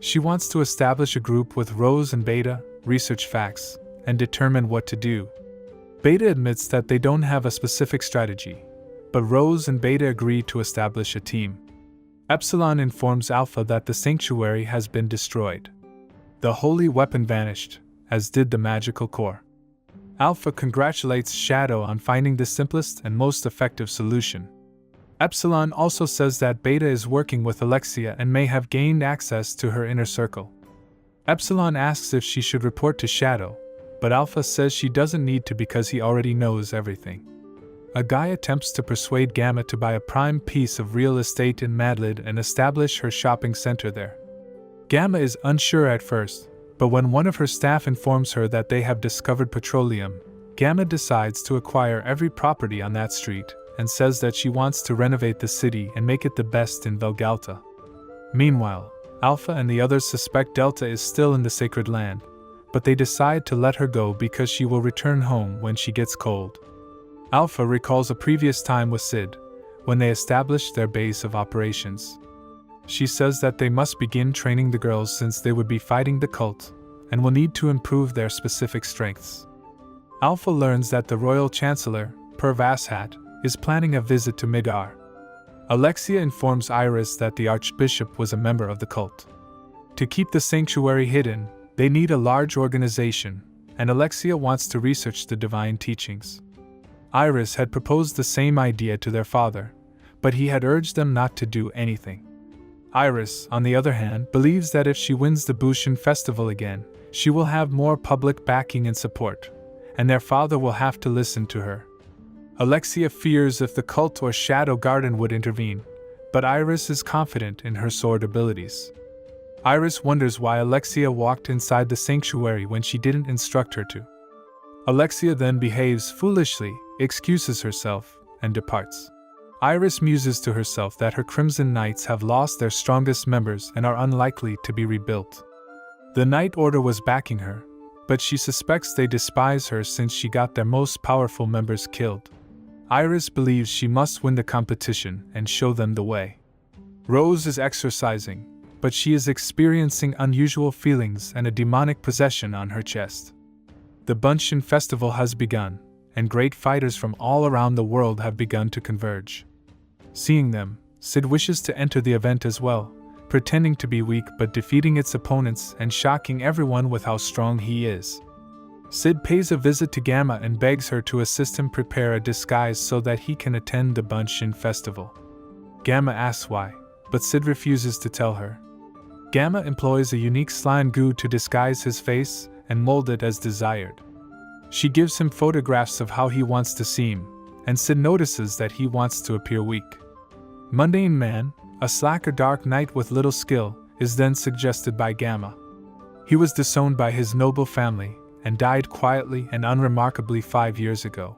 She wants to establish a group with Rose and Beta, research facts, and determine what to do. Beta admits that they don't have a specific strategy, but Rose and Beta agree to establish a team. Epsilon informs Alpha that the sanctuary has been destroyed. The holy weapon vanished, as did the magical core. Alpha congratulates Shadow on finding the simplest and most effective solution. Epsilon also says that Beta is working with Alexia and may have gained access to her inner circle. Epsilon asks if she should report to Shadow, but Alpha says she doesn't need to because he already knows everything. A guy attempts to persuade Gamma to buy a prime piece of real estate in Madlid and establish her shopping center there. Gamma is unsure at first, but when one of her staff informs her that they have discovered petroleum, Gamma decides to acquire every property on that street and says that she wants to renovate the city and make it the best in Velgalta. Meanwhile, Alpha and the others suspect Delta is still in the Sacred Land, but they decide to let her go because she will return home when she gets cold. Alpha recalls a previous time with Sid, when they established their base of operations. She says that they must begin training the girls since they would be fighting the cult, and will need to improve their specific strengths. Alpha learns that the Royal Chancellor, Per Vashat, is planning a visit to Midgar. Alexia informs Iris that the Archbishop was a member of the cult. To keep the sanctuary hidden, they need a large organization, and Alexia wants to research the divine teachings. Iris had proposed the same idea to their father, but he had urged them not to do anything. Iris, on the other hand, believes that if she wins the Bushin festival again, she will have more public backing and support, and their father will have to listen to her. Alexia fears if the cult or Shadow Garden would intervene, but Iris is confident in her sword abilities. Iris wonders why Alexia walked inside the sanctuary when she didn't instruct her to. Alexia then behaves foolishly, excuses herself, and departs. Iris muses to herself that her Crimson Knights have lost their strongest members and are unlikely to be rebuilt. The Night Order was backing her, but she suspects they despise her since she got their most powerful members killed. Iris believes she must win the competition and show them the way. Rose is exercising, but she is experiencing unusual feelings and a demonic possession on her chest. The Bushin festival has begun, and great fighters from all around the world have begun to converge. Seeing them, Sid wishes to enter the event as well, pretending to be weak but defeating its opponents and shocking everyone with how strong he is. Sid pays a visit to Gamma and begs her to assist him prepare a disguise so that he can attend the Bushin festival. Gamma asks why, but Sid refuses to tell her. Gamma employs a unique slime goo to disguise his face and mold it as desired. She gives him photographs of how he wants to seem, and Sid notices that he wants to appear weak. Mundane Man, a slacker dark knight with little skill, is then suggested by Gamma. He was disowned by his noble family and died quietly and unremarkably 5 years ago.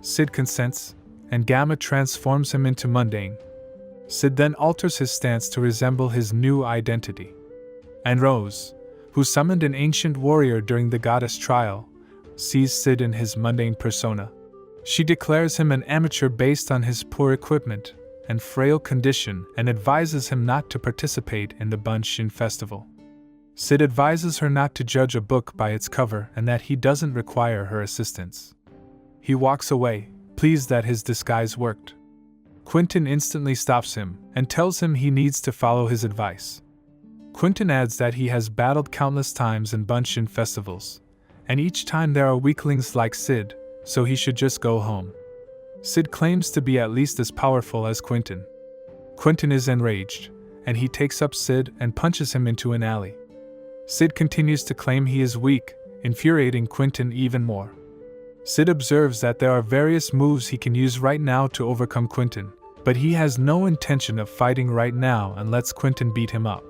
Sid consents, and Gamma transforms him into Mundane. Sid then alters his stance to resemble his new identity. And Rose, who summoned an ancient warrior during the goddess trial, sees Sid in his mundane persona. She declares him an amateur based on his poor equipment, and frail condition and advises him not to participate in the Bushin festival. Sid advises her not to judge a book by its cover and that he doesn't require her assistance. He walks away, pleased that his disguise worked. Quentin instantly stops him and tells him he needs to follow his advice. Quentin adds that he has battled countless times in Bushin festivals, and each time there are weaklings like Sid, so he should just go home. Sid claims to be at least as powerful as Quentin. Quentin is enraged, and he takes up Sid and punches him into an alley. Sid continues to claim he is weak, infuriating Quentin even more. Sid observes that there are various moves he can use right now to overcome Quentin, but he has no intention of fighting right now and lets Quentin beat him up.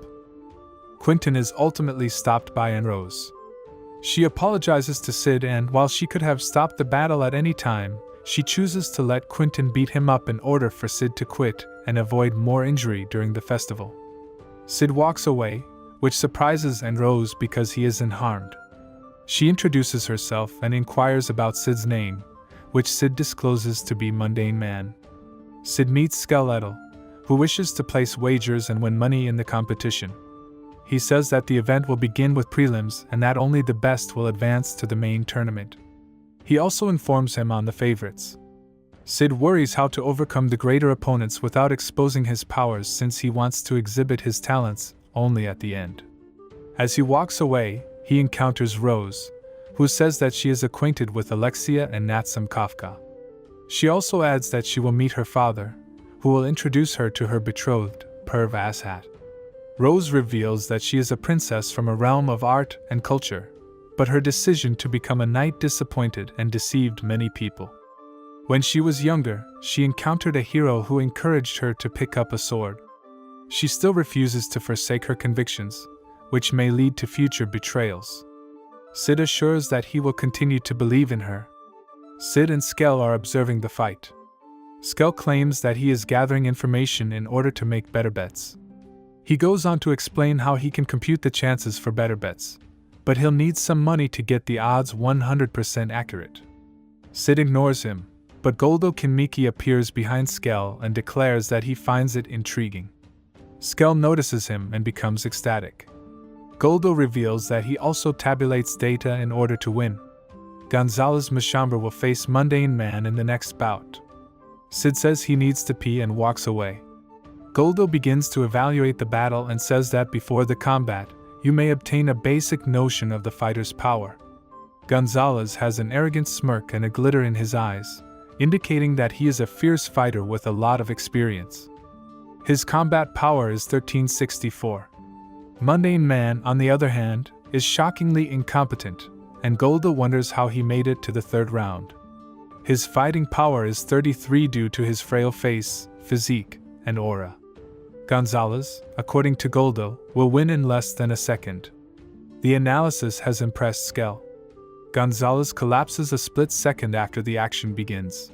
Quentin is ultimately stopped by Anne Rose. She apologizes to Sid, and while she could have stopped the battle at any time, she chooses to let Quentin beat him up in order for Sid to quit and avoid more injury during the festival. Sid walks away, which surprises Anne Rose because he isn't harmed. She introduces herself and inquires about Sid's name, which Sid discloses to be Mundane Man. Sid meets Skeletal, who wishes to place wagers and win money in the competition. He says that the event will begin with prelims and that only the best will advance to the main tournament. He also informs him on the favorites. Sid worries how to overcome the greater opponents without exposing his powers, since he wants to exhibit his talents only at the end. As he walks away, he encounters Rose, who says that she is acquainted with Alexia and Natsum Kafka. She also adds that she will meet her father, who will introduce her to her betrothed, Perv Asshat. Rose reveals that she is a princess from a realm of art and culture, but her decision to become a knight disappointed and deceived many people. When she was younger, she encountered a hero who encouraged her to pick up a sword. She still refuses to forsake her convictions, which may lead to future betrayals. Sid assures that he will continue to believe in her. Sid and Skell are observing the fight. Skell claims that he is gathering information in order to make better bets. He goes on to explain how he can compute the chances for better bets, but he'll need some money to get the odds 100% accurate. Sid ignores him, but Goldo Kinmiki appears behind Skell and declares that he finds it intriguing. Skell notices him and becomes ecstatic. Goldo reveals that he also tabulates data in order to win. Gonzalez Machambre will face Mundane Man in the next bout. Sid says he needs to pee and walks away. Goldo begins to evaluate the battle and says that before the combat, you may obtain a basic notion of the fighter's power. Gonzalez has an arrogant smirk and a glitter in his eyes, indicating that he is a fierce fighter with a lot of experience. His combat power is 1364. Mundane Man, on the other hand, is shockingly incompetent, and Goldo wonders how he made it to the third round. His fighting power is 33 due to his frail face, physique, and aura. Gonzalez, according to Goldo, will win in less than a second. The analysis has impressed Skell. Gonzalez collapses a split second after the action begins.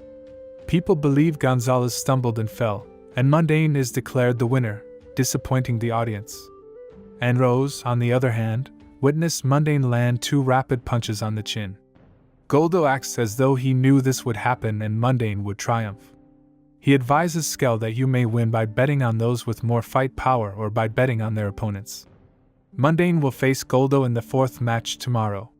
People believe Gonzalez stumbled and fell, and Mundane is declared the winner, disappointing the audience. Anne Rose, on the other hand, witnessed Mundane land 2 rapid punches on the chin. Goldo acts as though he knew this would happen and Mundane would triumph. He advises Skell that you may win by betting on those with more fight power or by betting on their opponents. Mundane will face Goldo in the 4th match tomorrow.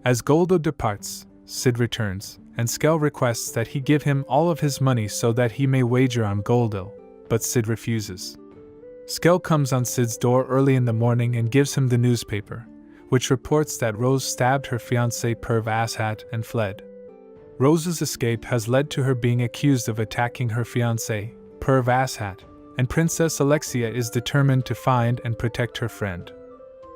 As Goldo departs, Sid returns, and Skell requests that he give him all of his money so that he may wager on Goldo, but Sid refuses. Skell comes on Sid's door early in the morning and gives him the newspaper, which reports that Rose stabbed her fiancé Perv Asshat and fled. Rose's escape has led to her being accused of attacking her fiancé, Perv Asshat, and Princess Alexia is determined to find and protect her friend.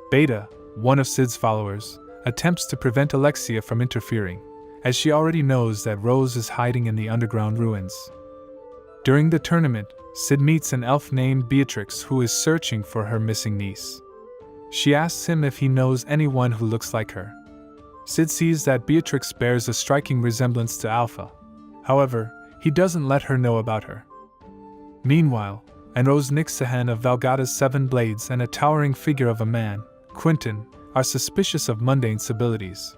Beta, one of Sid's followers, attempts to prevent Alexia from interfering, as she already knows that Rose is hiding in the underground ruins. During the tournament, Sid meets an elf named Beatrix who is searching for her missing niece. She asks him if he knows anyone who looks like her. Sid sees that Beatrix bears a striking resemblance to Alpha. However, he doesn't let her know about her. Meanwhile, Rose Nixahan of Valgada's 7 Blades and a towering figure of a man, Quentin, are suspicious of Mundane's abilities.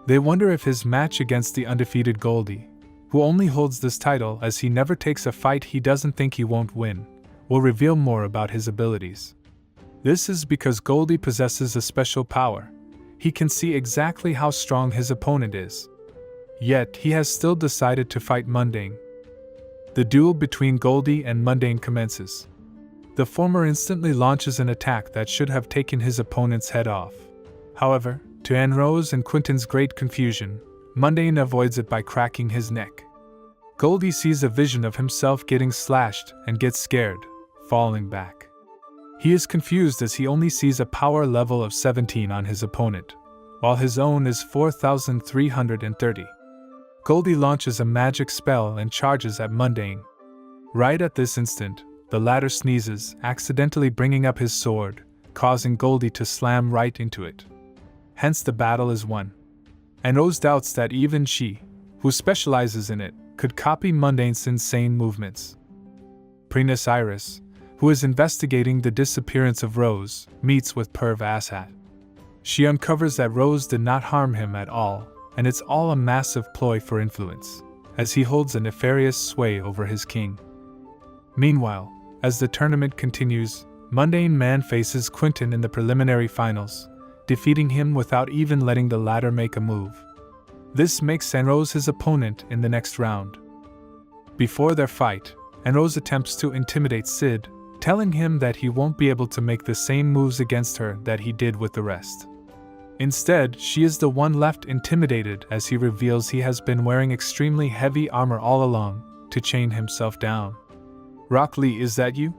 They wonder if his match against the undefeated Goldie, who only holds this title as he never takes a fight he doesn't think he won't win, will reveal more about his abilities. This is because Goldie possesses a special power. He can see exactly how strong his opponent is. Yet, he has still decided to fight Mundane. The duel between Goldie and Mundane commences. The former instantly launches an attack that should have taken his opponent's head off. However, to Anne Rose and Quentin's great confusion, Mundane avoids it by cracking his neck. Goldie sees a vision of himself getting slashed and gets scared, falling back. He is confused as he only sees a power level of 17 on his opponent, while his own is 4,330. Goldie launches a magic spell and charges at Mundane. Right at this instant, the latter sneezes, accidentally bringing up his sword, causing Goldie to slam right into it. Hence the battle is won. And Rose doubts that even she, who specializes in it, could copy Mundane's insane movements. Princess Iris, who is investigating the disappearance of Rose, meets with Perv Asshat. She uncovers that Rose did not harm him at all, and it's all a massive ploy for influence, as he holds a nefarious sway over his king. Meanwhile, as the tournament continues, Mundane Man faces Quentin in the preliminary finals, defeating him without even letting the latter make a move. This makes Rose his opponent in the next round. Before their fight, Rose attempts to intimidate Sid, telling him that he won't be able to make the same moves against her that he did with the rest. Instead, she is the one left intimidated as he reveals he has been wearing extremely heavy armor all along to chain himself down. Rock Lee, is that you?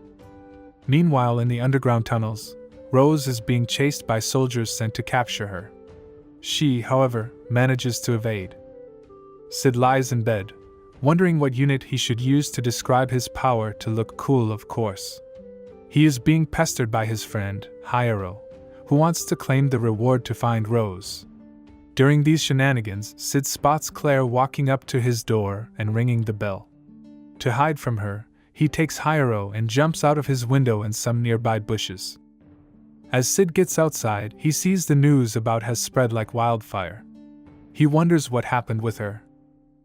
Meanwhile, in the underground tunnels, Rose is being chased by soldiers sent to capture her. She, however, manages to evade. Sid lies in bed, wondering what unit he should use to describe his power to look cool, of course. He is being pestered by his friend, Hyero, who wants to claim the reward to find Rose. During these shenanigans, Sid spots Clare walking up to his door and ringing the bell. To hide from her, he takes Hyero and jumps out of his window in some nearby bushes. As Sid gets outside, he sees the news about has spread like wildfire. He wonders what happened with her.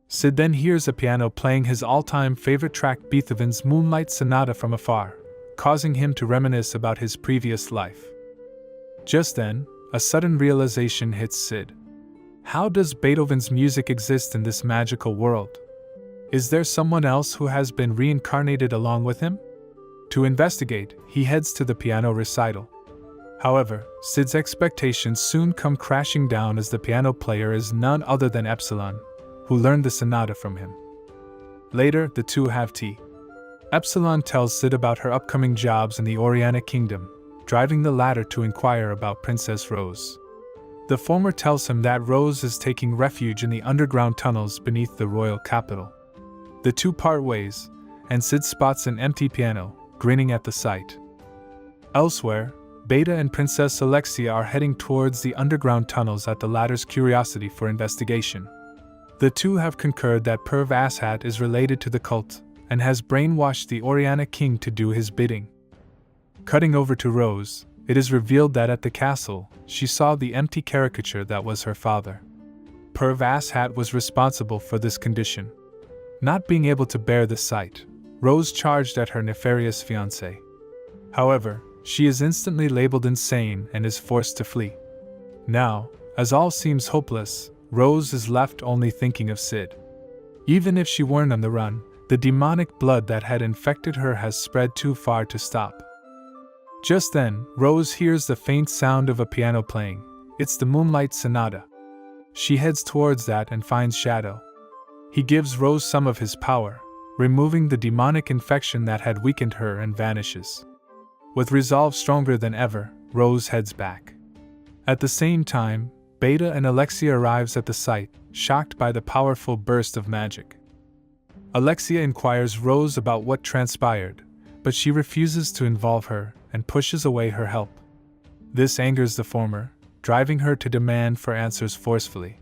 Sid then hears a piano playing his all-time favorite track, Beethoven's Moonlight Sonata, from afar, causing him to reminisce about his previous life. Just then, a sudden realization hits Sid. How does Beethoven's music exist in this magical world? Is there someone else who has been reincarnated along with him? To investigate, he heads to the piano recital. However, Sid's expectations soon come crashing down as the piano player is none other than Epsilon, who learned the sonata from him. Later, the two have tea. Epsilon tells Sid about her upcoming jobs in the Oriana Kingdom, driving the latter to inquire about Princess Rose. The former tells him that Rose is taking refuge in the underground tunnels beneath the royal capital. The two part ways, and Sid spots an empty piano, grinning at the sight. Elsewhere, Beta and Princess Alexia are heading towards the underground tunnels at the latter's curiosity for investigation. The two have concurred that Perv Asshat is related to the cult and has brainwashed the Oriana King to do his bidding. Cutting over to Rose, it is revealed that at the castle, she saw the empty caricature that was her father. Perv Asshat was responsible for this condition. Not being able to bear the sight, Rose charged at her nefarious fiancé. However, she is instantly labeled insane and is forced to flee. Now, as all seems hopeless, Rose is left only thinking of Sid. Even if she weren't on the run, the demonic blood that had infected her has spread too far to stop. Just then, Rose hears the faint sound of a piano playing. It's the Moonlight Sonata. She heads towards that and finds Shadow. He gives Rose some of his power, removing the demonic infection that had weakened her, and vanishes. With resolve stronger than ever, Rose heads back. At the same time, Beta and Alexia arrives at the site, shocked by the powerful burst of magic. Alexia inquires Rose about what transpired, but she refuses to involve her and pushes away her help. This angers the former, driving her to demand for answers forcefully.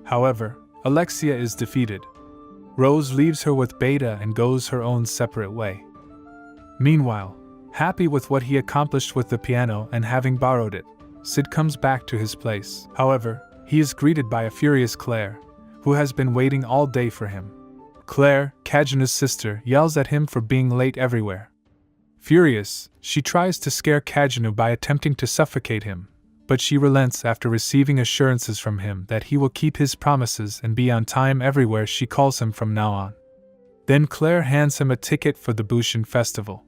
However, Alexia is defeated. Rose leaves her with Beta and goes her own separate way. Meanwhile, happy with what he accomplished with the piano and having borrowed it, Sid comes back to his place. However, he is greeted by a furious Clare, who has been waiting all day for him. Clare, Kajjino's sister, yells at him for being late everywhere. Furious, she tries to scare Kajjino by attempting to suffocate him, but she relents after receiving assurances from him that he will keep his promises and be on time everywhere she calls him from now on. Then Clare hands him a ticket for the Bushin festival.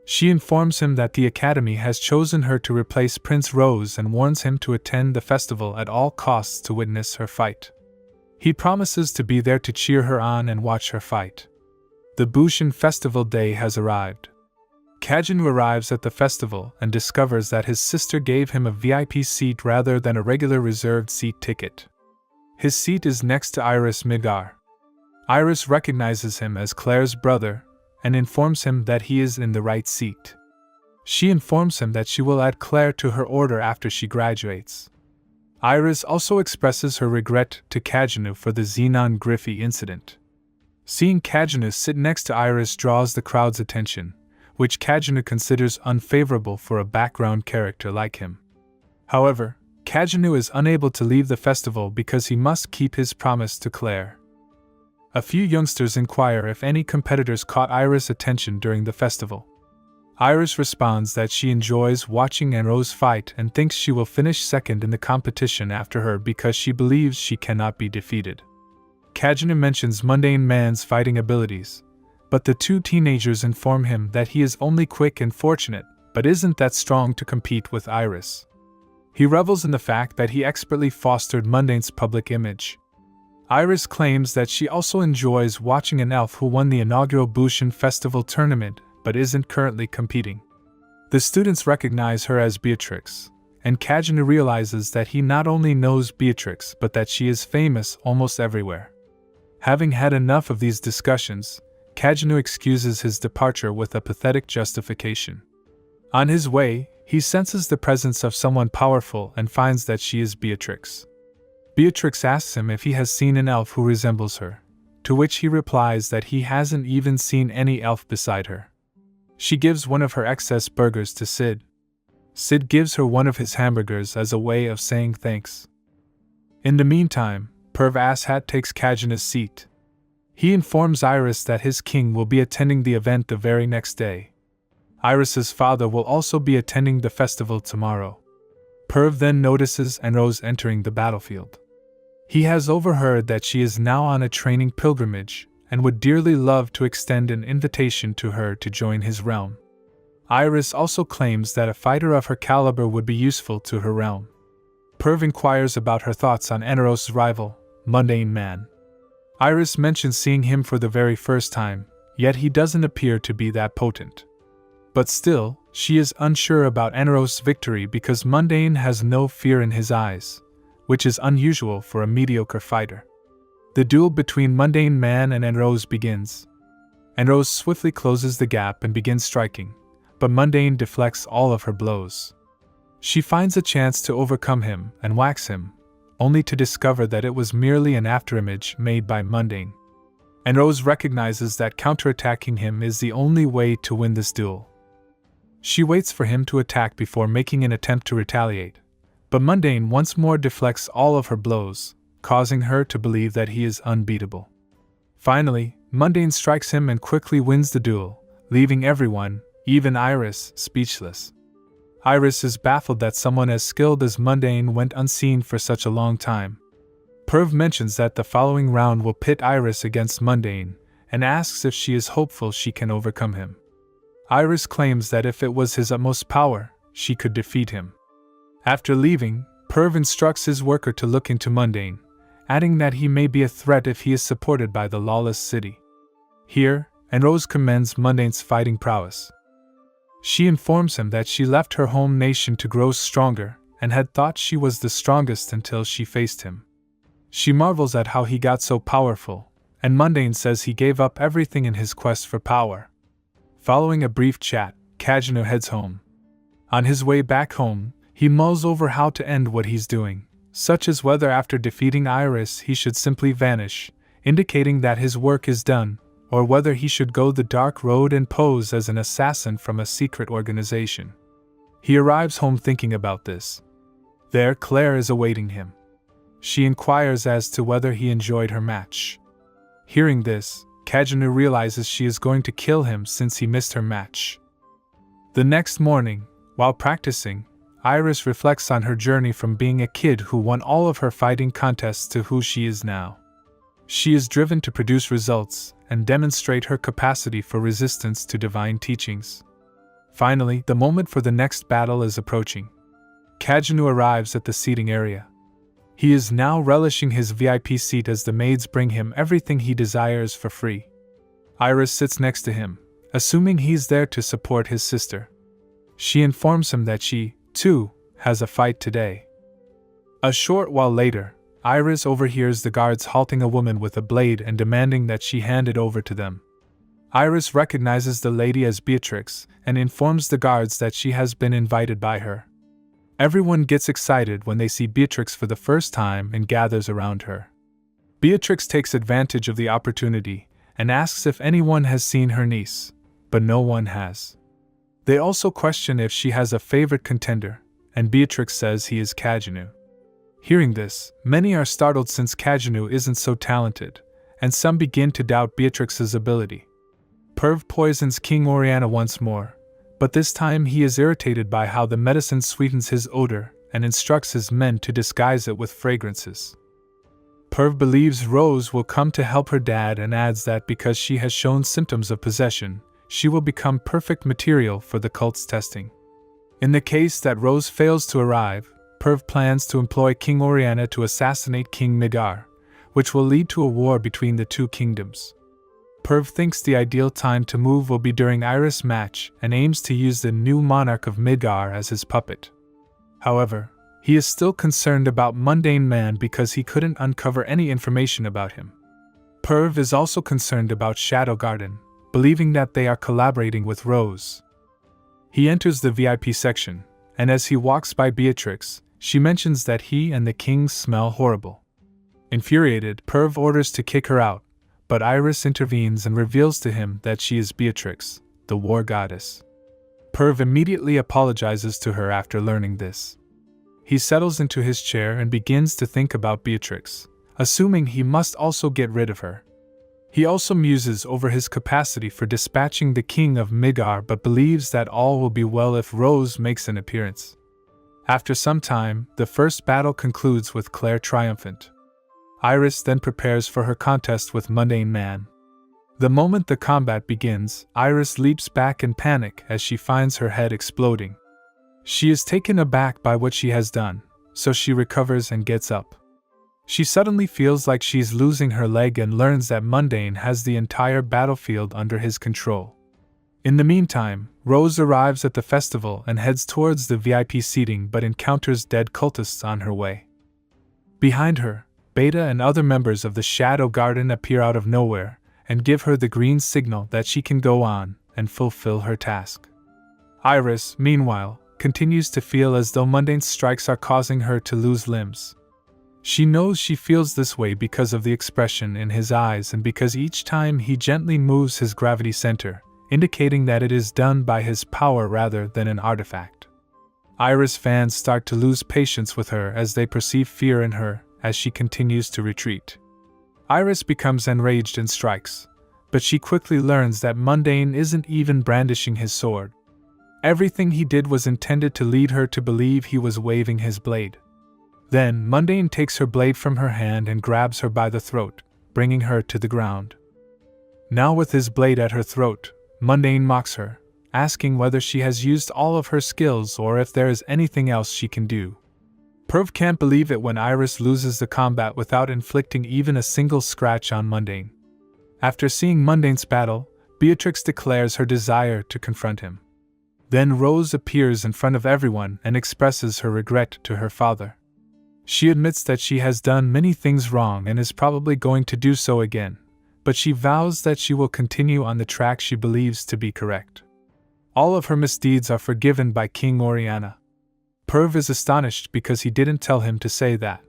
She informs him that the Academy has chosen her to replace Prince Rose and warns him to attend the festival at all costs to witness her fight. He promises to be there to cheer her on and watch her fight. The Bushin festival day has arrived. Kajjino arrives at the festival and discovers that his sister gave him a VIP seat rather than a regular reserved seat ticket. His seat is next to Iris Midgar. Iris recognizes him as Clare's brother and informs him that he is in the right seat. She informs him that she will add Clare to her order after she graduates. Iris also expresses her regret to Kajjino for the Xenon Griffey incident. Seeing Kajjino sit next to Iris draws the crowd's attention, which Kajjino considers unfavorable for a background character like him. However, Kajjino is unable to leave the festival because he must keep his promise to Clare. A few youngsters inquire if any competitors caught Iris' attention during the festival. Iris responds that she enjoys watching Rose fight and thinks she will finish second in the competition after her because she believes she cannot be defeated. Kajjino mentions Mundane Man's fighting abilities, but the two teenagers inform him that he is only quick and fortunate, but isn't that strong to compete with Iris. He revels in the fact that he expertly fostered Mundane's public image. Iris claims that she also enjoys watching an elf who won the inaugural Bushin Festival tournament but isn't currently competing. The students recognize her as Beatrix, and Kajjino realizes that he not only knows Beatrix but that she is famous almost everywhere. Having had enough of these discussions, Kajjino excuses his departure with a pathetic justification. On his way, he senses the presence of someone powerful and finds that she is Beatrix. Beatrix asks him if he has seen an elf who resembles her, to which he replies that he hasn't even seen any elf beside her. She gives one of her excess burgers to Sid. Sid gives her one of his hamburgers as a way of saying thanks. In the meantime, Perv Asshat takes Kajjino's seat. He informs Iris that his king will be attending the event the very next day. Iris's father will also be attending the festival tomorrow. Perv then notices Rose entering the battlefield. He has overheard that she is now on a training pilgrimage and would dearly love to extend an invitation to her to join his realm. Iris also claims that a fighter of her caliber would be useful to her realm. Perv inquires about her thoughts on Eneros's rival, Mundane Man. Iris mentions seeing him for the very first time, yet he doesn't appear to be that potent. But still, she is unsure about Eneros's victory because Mundane has no fear in his eyes, which is unusual for a mediocre fighter. The duel between Mundane Man and Rose begins. Rose swiftly closes the gap and begins striking, but Mundane deflects all of her blows. She finds a chance to overcome him and whacks him, only to discover that it was merely an afterimage made by Mundane. Rose recognizes that counterattacking him is the only way to win this duel. She waits for him to attack before making an attempt to retaliate, but Mundane once more deflects all of her blows, causing her to believe that he is unbeatable. Finally, Mundane strikes him and quickly wins the duel, leaving everyone, even Iris, speechless. Iris is baffled that someone as skilled as Mundane went unseen for such a long time. Perv mentions that the following round will pit Iris against Mundane, and asks if she is hopeful she can overcome him. Iris claims that if it was his utmost power, she could defeat him. After leaving, Perv instructs his worker to look into Mundane, adding that he may be a threat if he is supported by the lawless city. Here, Rose commends Mundane's fighting prowess. She informs him that she left her home nation to grow stronger and had thought she was the strongest until she faced him. She marvels at how he got so powerful, and Mundane says he gave up everything in his quest for power. Following a brief chat, Kajjino heads home. On his way back home, he mulls over how to end what he's doing, such as whether after defeating Iris he should simply vanish, indicating that his work is done, or whether he should go the dark road and pose as an assassin from a secret organization. He arrives home thinking about this. There, Clare is awaiting him. She inquires as to whether he enjoyed her match. Hearing this, Kajjino realizes she is going to kill him since he missed her match. The next morning, while practicing, Iris reflects on her journey from being a kid who won all of her fighting contests to who she is now. She is driven to produce results and demonstrate her capacity for resistance to divine teachings. Finally, the moment for the next battle is approaching. Kajjino arrives at the seating area. He is now relishing his VIP seat as the maids bring him everything he desires for free. Iris sits next to him, assuming he's there to support his sister. She informs him that she, too, has a fight today. A short while later, Iris overhears the guards halting a woman with a blade and demanding that she hand it over to them. Iris recognizes the lady as Beatrix and informs the guards that she has been invited by her. Everyone gets excited when they see Beatrix for the first time and gathers around her. Beatrix takes advantage of the opportunity and asks if anyone has seen her niece, but no one has. They also question if she has a favorite contender, and Beatrix says he is Kajjino. Hearing this, many are startled since Kajjino isn't so talented, and some begin to doubt Beatrix's ability. Perv poisons King Oriana once more, but this time he is irritated by how the medicine sweetens his odor and instructs his men to disguise it with fragrances. Perv believes Rose will come to help her dad and adds that because she has shown symptoms of possession, she will become perfect material for the cult's testing. In the case that Rose fails to arrive, Perv plans to employ King Oriana to assassinate King Midgar, which will lead to a war between the two kingdoms. Perv thinks the ideal time to move will be during Iris' match and aims to use the new monarch of Midgar as his puppet. However, he is still concerned about Mundane Man because he couldn't uncover any information about him. Perv is also concerned about Shadow Garden, believing that they are collaborating with Rose. He enters the VIP section, and as he walks by Beatrix, she mentions that he and the king smell horrible. Infuriated, Perv orders to kick her out, but Iris intervenes and reveals to him that she is Beatrix, the war goddess. Perv immediately apologizes to her after learning this. He settles into his chair and begins to think about Beatrix, assuming he must also get rid of her. He also muses over his capacity for dispatching the king of Midgar but believes that all will be well if Rose makes an appearance. After some time, the first battle concludes with Clare triumphant. Iris then prepares for her contest with Mundane Man. The moment the combat begins, Iris leaps back in panic as she finds her head exploding. She is taken aback by what she has done, so she recovers and gets up. She suddenly feels like she's losing her leg and learns that Mundane has the entire battlefield under his control. In the meantime, Rose arrives at the festival and heads towards the VIP seating but encounters dead cultists on her way. Behind her, Beta and other members of the Shadow Garden appear out of nowhere and give her the green signal that she can go on and fulfill her task. Iris, meanwhile, continues to feel as though Mundane's strikes are causing her to lose limbs. She knows she feels this way because of the expression in his eyes and because each time he gently moves his gravity center, indicating that it is done by his power rather than an artifact. Iris fans start to lose patience with her as they perceive fear in her as she continues to retreat. Iris becomes enraged and strikes, but she quickly learns that Mundane isn't even brandishing his sword. Everything he did was intended to lead her to believe he was waving his blade. Then, Mundane takes her blade from her hand and grabs her by the throat, bringing her to the ground. Now with his blade at her throat, Mundane mocks her, asking whether she has used all of her skills or if there is anything else she can do. Perv can't believe it when Iris loses the combat without inflicting even a single scratch on Mundane. After seeing Mundane's battle, Beatrix declares her desire to confront him. Then Rose appears in front of everyone and expresses her regret to her father. She admits that she has done many things wrong and is probably going to do so again, but she vows that she will continue on the track she believes to be correct. All of her misdeeds are forgiven by King Oriana. Perv is astonished because he didn't tell him to say that.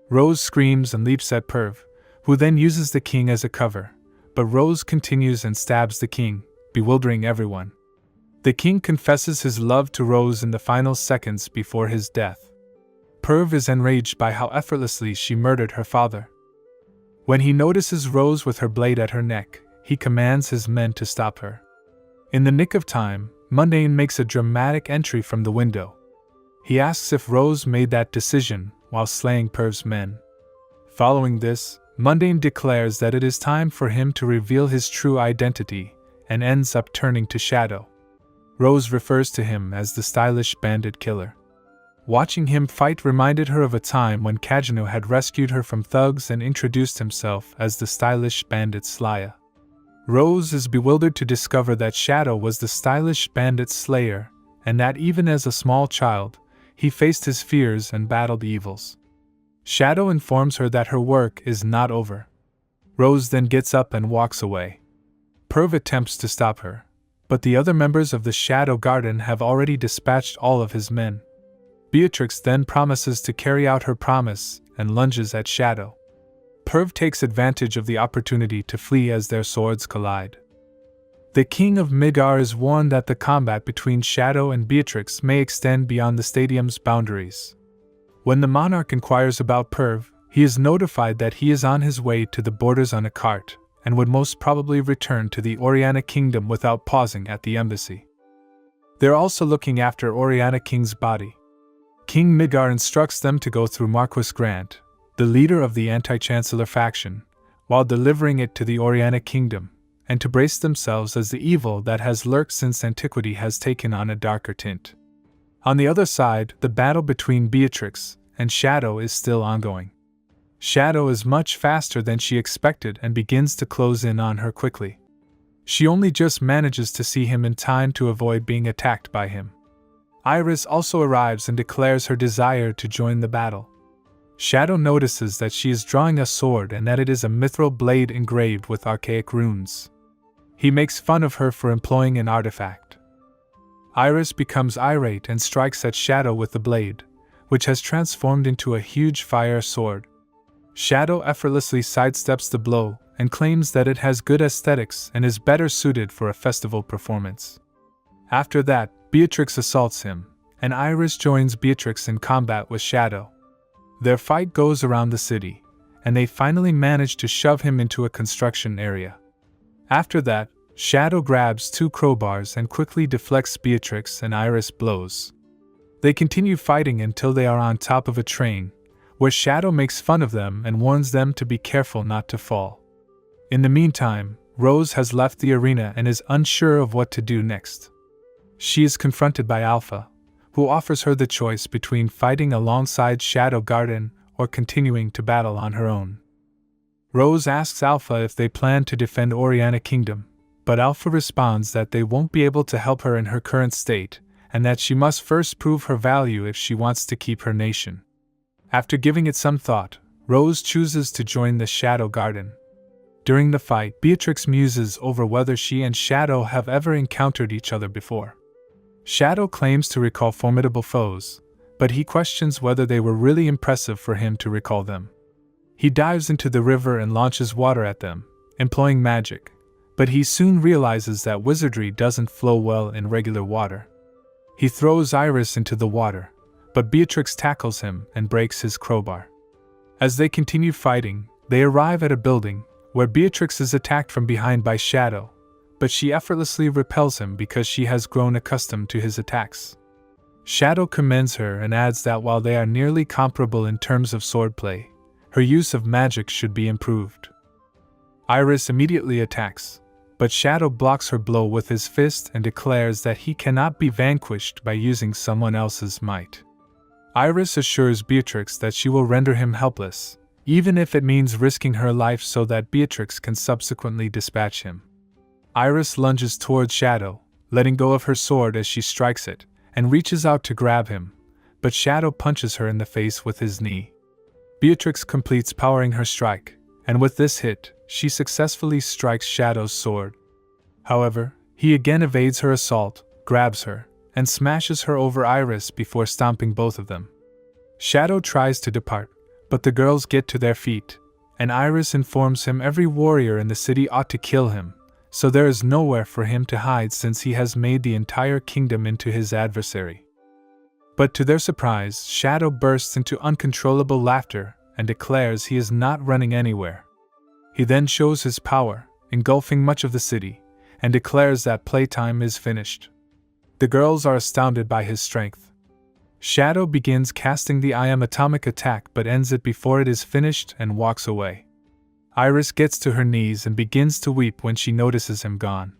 Rose screams and leaps at Perv, who then uses the king as a cover, but Rose continues and stabs the king, bewildering everyone. The king confesses his love to Rose in the final seconds before his death. Perv is enraged by how effortlessly she murdered her father. When he notices Rose with her blade at her neck, he commands his men to stop her. In the nick of time, Mundane makes a dramatic entry from the window. He asks if Rose made that decision while slaying Perv's men. Following this, Mundane declares that it is time for him to reveal his true identity and ends up turning to Shadow. Rose refers to him as the stylish bandit killer. Watching him fight reminded her of a time when Kajjino had rescued her from thugs and introduced himself as the stylish bandit Sly. Rose is bewildered to discover that Shadow was the stylish bandit slayer, and that even as a small child, he faced his fears and battled evils. Shadow informs her that her work is not over. Rose then gets up and walks away. Perv attempts to stop her, but the other members of the Shadow Garden have already dispatched all of his men. Beatrix then promises to carry out her promise and lunges at Shadow. Perv takes advantage of the opportunity to flee as their swords collide. The king of Midgar is warned that the combat between Shadow and Beatrix may extend beyond the stadium's boundaries. When the monarch inquires about Perv, he is notified that he is on his way to the borders on a cart, and would most probably return to the Oriana Kingdom without pausing at the embassy. They're also looking after Oriana King's body. King Midgar instructs them to go through Marquis Grant, the leader of the anti-chancellor faction, while delivering it to the Oriana Kingdom, and to brace themselves as the evil that has lurked since antiquity has taken on a darker tint. On the other side, the battle between Beatrix and Shadow is still ongoing. Shadow is much faster than she expected and begins to close in on her quickly. She only just manages to see him in time to avoid being attacked by him. Iris also arrives and declares her desire to join the battle. Shadow notices that she is drawing a sword and that it is a mithril blade engraved with archaic runes. He makes fun of her for employing an artifact. Iris becomes irate and strikes at Shadow with the blade, which has transformed into a huge fire sword. Shadow effortlessly sidesteps the blow and claims that it has good aesthetics and is better suited for a festival performance. After that, Beatrix assaults him, and Iris joins Beatrix in combat with Shadow. Their fight goes around the city, and they finally manage to shove him into a construction area. After that, Shadow grabs 2 crowbars and quickly deflects Beatrix and Iris blows. They continue fighting until they are on top of a train, where Shadow makes fun of them and warns them to be careful not to fall. In the meantime, Rose has left the arena and is unsure of what to do next. She is confronted by Alpha, who offers her the choice between fighting alongside Shadow Garden or continuing to battle on her own. Rose asks Alpha if they plan to defend Oriana Kingdom, but Alpha responds that they won't be able to help her in her current state, and that she must first prove her value if she wants to keep her nation. After giving it some thought, Rose chooses to join the Shadow Garden. During the fight, Beatrix muses over whether she and Shadow have ever encountered each other before. Shadow claims to recall formidable foes, but he questions whether they were really impressive for him to recall them. He dives into the river and launches water at them, employing magic, but he soon realizes that wizardry doesn't flow well in regular water. He throws Iris into the water, but Beatrix tackles him and breaks his crowbar. As they continue fighting, they arrive at a building, where Beatrix is attacked from behind by Shadow, but she effortlessly repels him because she has grown accustomed to his attacks. Shadow commends her and adds that while they are nearly comparable in terms of swordplay, her use of magic should be improved. Iris immediately attacks, but Shadow blocks her blow with his fist and declares that he cannot be vanquished by using someone else's might. Iris assures Beatrix that she will render him helpless, even if it means risking her life so that Beatrix can subsequently dispatch him. Iris lunges towards Shadow, letting go of her sword as she strikes it, and reaches out to grab him, but Shadow punches her in the face with his knee. Beatrix completes powering her strike, and with this hit, she successfully strikes Shadow's sword. However, he again evades her assault, grabs her, and smashes her over Iris before stomping both of them. Shadow tries to depart, but the girls get to their feet, and Iris informs him every warrior in the city ought to kill him, so there is nowhere for him to hide since he has made the entire kingdom into his adversary. But to their surprise, Shadow bursts into uncontrollable laughter and declares he is not running anywhere. He then shows his power, engulfing much of the city, and declares that playtime is finished. The girls are astounded by his strength. Shadow begins casting the I Am Atomic attack but ends it before it is finished and walks away. Iris gets to her knees and begins to weep when she notices him gone.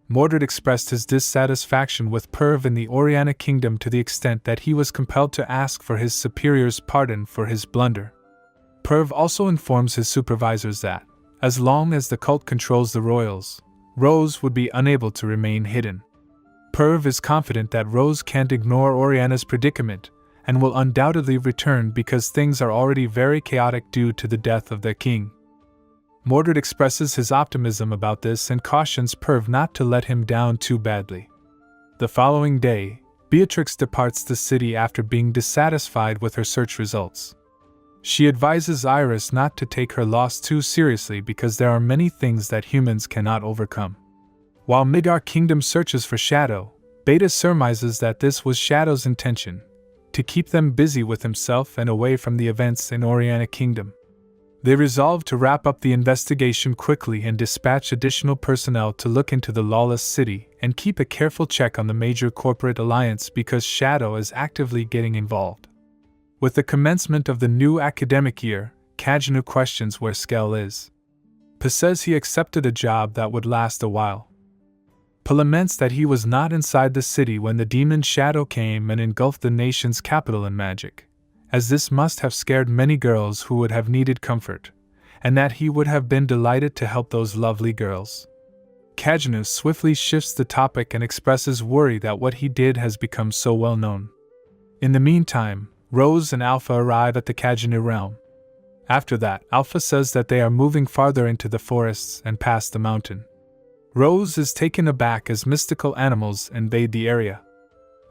Mordred expressed his dissatisfaction with Perv in the Oriana Kingdom to the extent that he was compelled to ask for his superior's pardon for his blunder. Perv also informs his supervisors that, as long as the cult controls the royals, Rose would be unable to remain hidden. Perv is confident that Rose can't ignore Oriana's predicament and will undoubtedly return because things are already very chaotic due to the death of their king. Mordred expresses his optimism about this and cautions Perv not to let him down too badly. The following day, Beatrix departs the city after being dissatisfied with her search results. She advises Iris not to take her loss too seriously because there are many things that humans cannot overcome. While Midgar Kingdom searches for Shadow, Beta surmises that this was Shadow's intention, to keep them busy with himself and away from the events in Oriana Kingdom. They resolve to wrap up the investigation quickly and dispatch additional personnel to look into the lawless city and keep a careful check on the major corporate alliance because Shadow is actively getting involved. With the commencement of the new academic year, Kajjino questions where Skell is. Pa says he accepted a job that would last a while. Pa laments that he was not inside the city when the demon Shadow came and engulfed the nation's capital in magic, as this must have scared many girls who would have needed comfort, and that he would have been delighted to help those lovely girls. Kajjino swiftly shifts the topic and expresses worry that what he did has become so well known. In the meantime, Rose and Alpha arrive at the Kajjino realm. After that, Alpha says that they are moving farther into the forests and past the mountain. Rose is taken aback as mystical animals invade the area.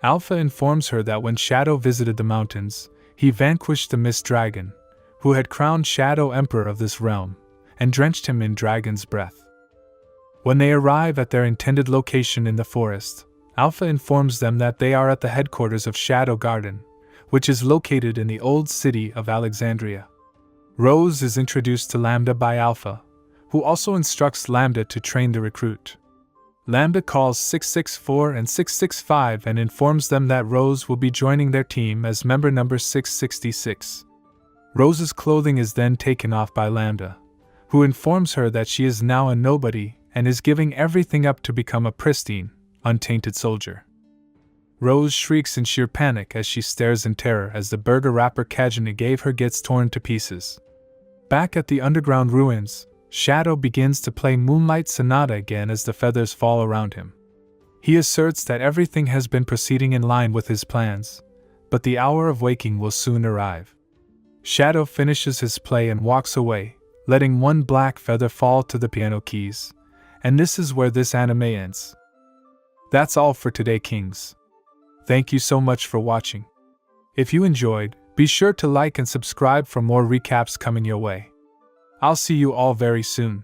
Alpha informs her that when Shadow visited the mountains, he vanquished the Mist Dragon, who had crowned Shadow Emperor of this realm, and drenched him in dragon's breath. When they arrive at their intended location in the forest, Alpha informs them that they are at the headquarters of Shadow Garden, which is located in the old city of Alexandria. Rose is introduced to Lambda by Alpha, who also instructs Lambda to train the recruit. Lambda calls 664 and 665 and informs them that Rose will be joining their team as member number 666. Rose's clothing is then taken off by Lambda, who informs her that she is now a nobody and is giving everything up to become a pristine, untainted soldier. Rose shrieks in sheer panic as she stares in terror as the burger wrapper Kajjino gave her gets torn to pieces. Back at the underground ruins, Shadow begins to play Moonlight Sonata again as the feathers fall around him. He asserts that everything has been proceeding in line with his plans, but the hour of waking will soon arrive. Shadow finishes his play and walks away, letting one black feather fall to the piano keys, and this is where this anime ends. That's all for today, Kings. Thank you so much for watching. If you enjoyed, be sure to like and subscribe for more recaps coming your way. I'll see you all very soon.